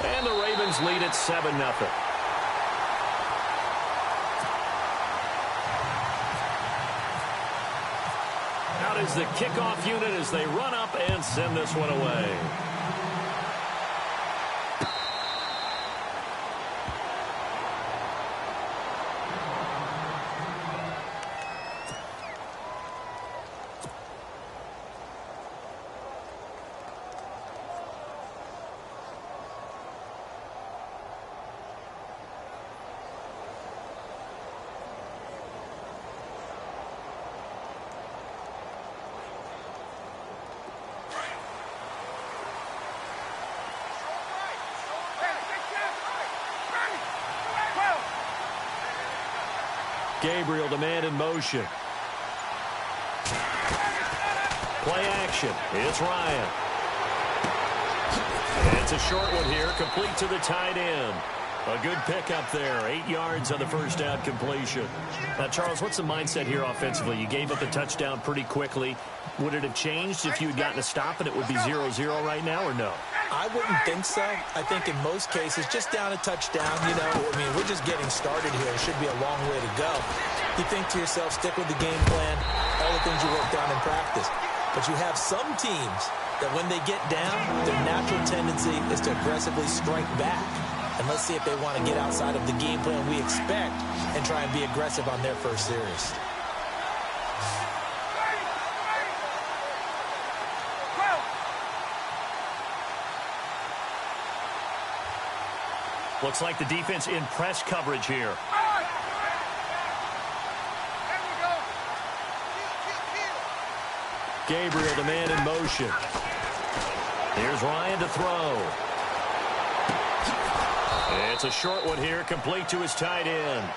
And the Ravens lead at 7-0. Out is the kickoff unit as they run up and send this one away. Gabriel, the man in motion. Play action. It's Ryan. And It's a short one here, complete to the tight end. A good pickup there, 8 yards on the first down completion. Now, Charles, what's the mindset here offensively? You gave up the touchdown pretty quickly. Would it have changed if you had gotten a stop and it would be 0-0 right now, or no? I wouldn't think so. I think in most cases, just down a touchdown, we're just getting started here. It should be a long way to go. You think to yourself, stick with the game plan, all the things you worked on in practice. But you have some teams that when they get down, their natural tendency is to aggressively strike back. And let's see if they want to get outside of the game plan we expect and try and be aggressive on their first series. Looks like the defense in press coverage here. Gabriel, the man in motion. Here's Ryan to throw. It's a short one here, complete to his tight end.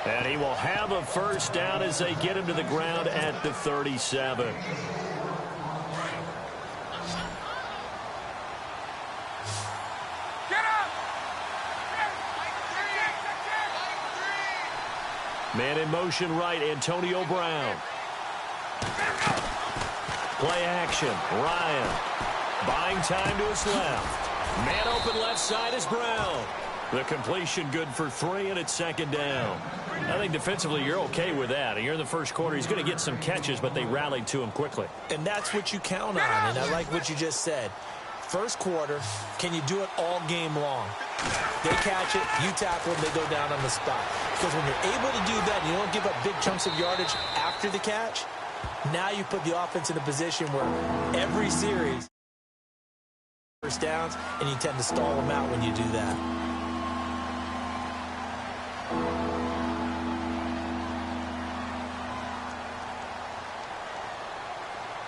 And he will have a first down as they get him to the ground at the 37. Man in motion right, Antonio Brown. Play action, Ryan. Buying time to his left. Man open left side is Brown. The completion good for 3, and it's second down. I think defensively you're okay with that. You're in the first quarter. He's going to get some catches, but they rallied to him quickly. And that's what you count on, and I like what you just said. First quarter, can you do it all game long? They catch it, you tackle them, they go down on the spot. Because when you're able to do that and you don't give up big chunks of yardage after the catch, now you put the offense in a position where every series first downs, and you tend to stall them out when you do that.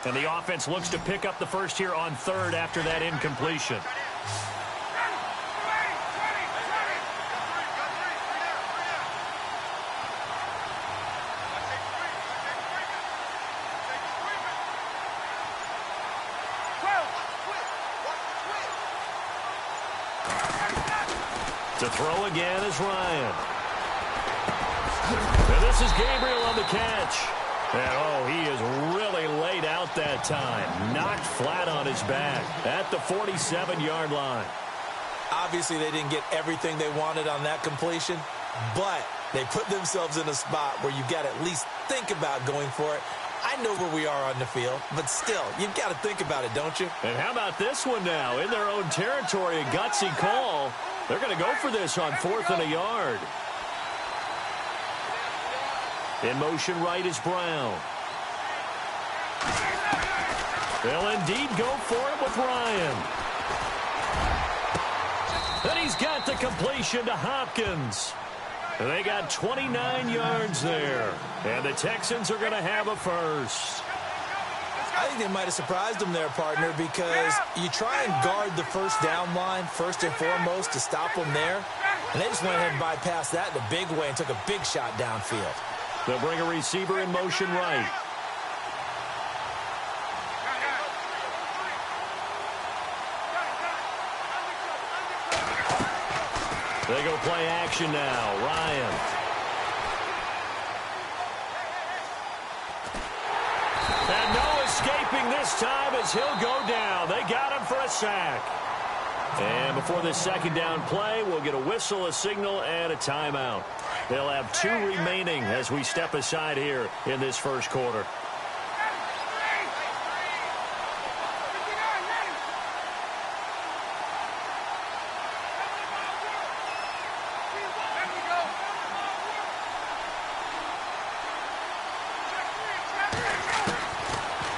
And the offense looks to pick up the first here on third after that incompletion. To throw again is Ryan. And this is Gabriel on the catch. And, he is really laid out that time. Knocked flat on his back at the 47-yard line. Obviously, they didn't get everything they wanted on that completion, but they put themselves in a spot where you've got to at least think about going for it. I know where we are on the field, but still, you've got to think about it, don't you? And how about this one now? In their own territory, a gutsy call. They're going to go for this on 4th and a yard. In motion right is Brown. They'll indeed go for it with Ryan. And he's got the completion to Hopkins. And they got 29 yards there. And the Texans are going to have a first. I think they might have surprised them there, partner, because you try and guard the first down line first and foremost to stop them there. And they just went ahead and bypassed that in a big way and took a big shot downfield. They'll bring a receiver in motion right. They go play action now. Ryan. And no escaping this time as he'll go down. They got him for a sack. And before this second down play, we'll get a whistle, a signal, and a timeout. They'll have 2 remaining as we step aside here in this first quarter.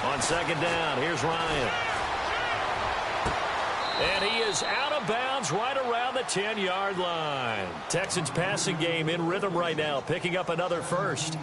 On second down, here's Ryan. And he is out of bounds right around the 10-yard line. Texans passing game in rhythm right now, picking up another first.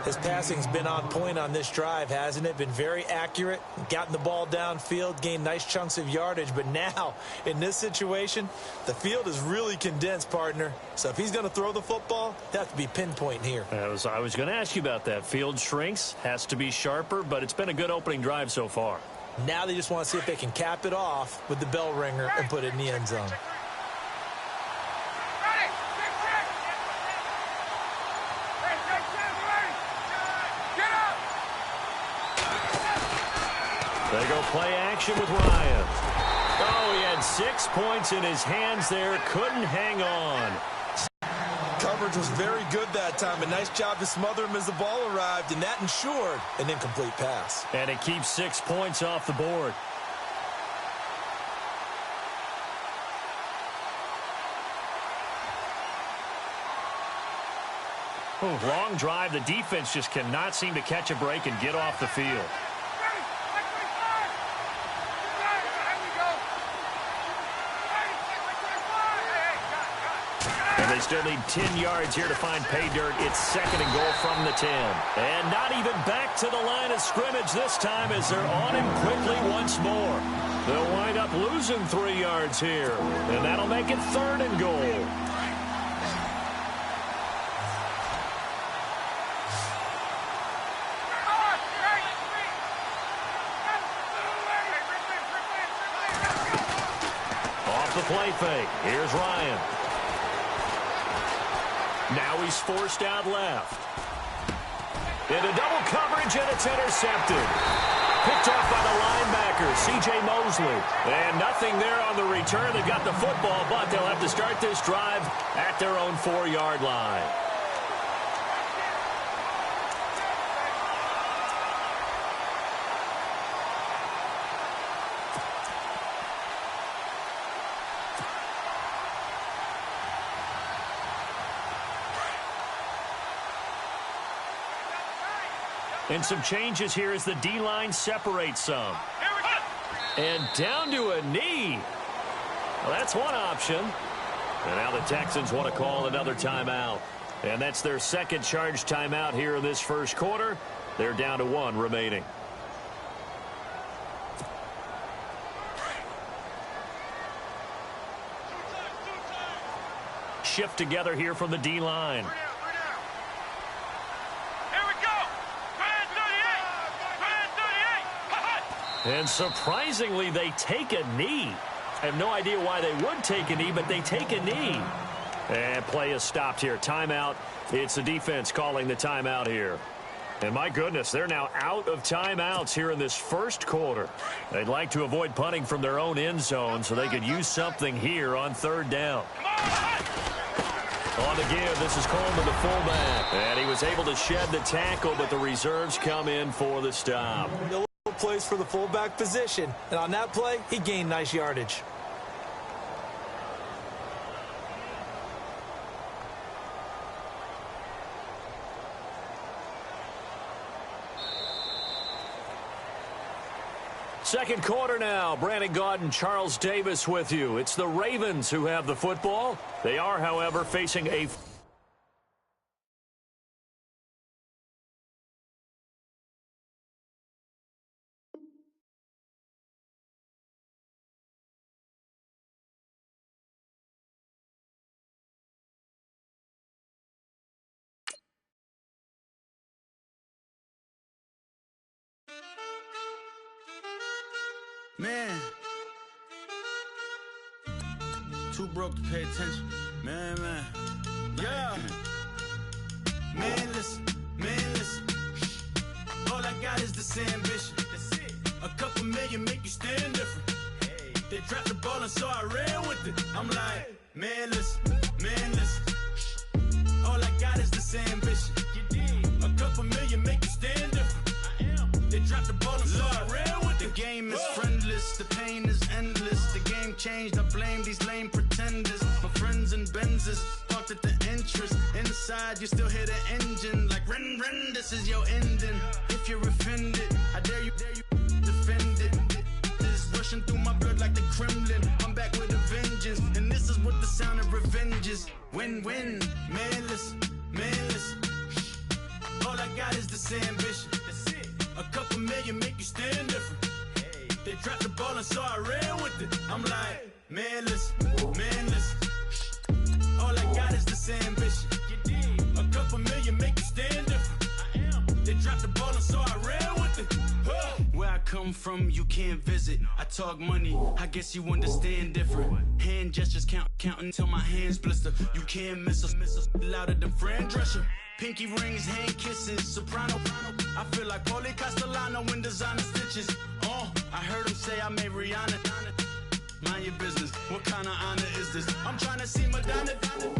His passing's been on point on this drive, hasn't it? Been very accurate, gotten the ball downfield, gained nice chunks of yardage. But now, in this situation, the field is really condensed, partner. So if he's going to throw the football, it has to be pinpoint here. I was going to ask you about that. Field shrinks, has to be sharper, but it's been a good opening drive so far. Now they just want to see if they can cap it off with the bell ringer and put it in the end zone. They go play action with Ryan. Oh, he had 6 points in his hands there. Couldn't hang on. Coverage was very good that time. A nice job to smother him as the ball arrived, and that ensured an incomplete pass. And it keeps 6 points off the board. Long drive. The defense just cannot seem to catch a break and get off the field. And they still need 10 yards here to find pay dirt. It's 2nd and goal from the 10. And not even back to the line of scrimmage this time as they're on him quickly once more. They'll wind up losing 3 yards here. And that'll make it 3rd and goal. Off the play fake. Here's Ryan. Now he's forced out left. Into double coverage, and it's intercepted. Picked off by the linebacker, C.J. Mosley. And nothing there on the return. They got the football, but they'll have to start this drive at their own 4-yard line. And some changes here as the D-line separates some. And down to a knee. Well, that's one option. And now the Texans want to call another timeout. And that's their second charge timeout here in this first quarter. They're down to 1 remaining. Shift together here from the D-line. And surprisingly, they take a knee. I have no idea why they would take a knee, but they take a knee. And play is stopped here. Timeout. It's the defense calling the timeout here. And my goodness, they're now out of timeouts here in this first quarter. They'd like to avoid punting from their own end zone so they could use something here on 3rd down. On the give, this is Coleman, the fullback. And he was able to shed the tackle, but the reserves come in for the stop. Plays for the fullback position, and on that play, he gained nice yardage. Second quarter now. Brandon Gaudin and Charles Davis with you. It's the Ravens who have the football. They are, however, facing a Man, too broke to pay attention. Man. Yeah. Man, listen. All I got is this ambition. A couple million make you stand different. They dropped the ball and so I ran with it. I'm like, man, listen. All I got is this ambition. A couple million make you stand different. They dropped the ball and so I ran with it. The game is friendless, the pain is endless. The game changed, I blame these lame pretenders. My friends in Benzes, parked at the entrance. Inside, you still hear the engine. Like, ren, this is your ending. If you're offended, I dare you defend it. This is rushing through my blood like the Kremlin. I'm back with a vengeance, and this is what the sound of revenge is. Win-win, man, listen. All I got is this ambition. A couple million make you stand different. They dropped the ball and so I ran with it. I'm like, man, listen. All I got is this ambition. A couple million make you stand different. They dropped the ball and so I ran with it. Where I come I'm from, you can't visit. I talk money, I guess you understand different. Hand gestures counting till my hands blister. You can't miss us, louder than Fran Drescher. Pinky rings, hand kisses, soprano. I feel like Paulie Castellano in designer stitches. Oh, I heard him say I made Rihanna. Mind your business, what kind of honor is this? I'm trying to see Madonna.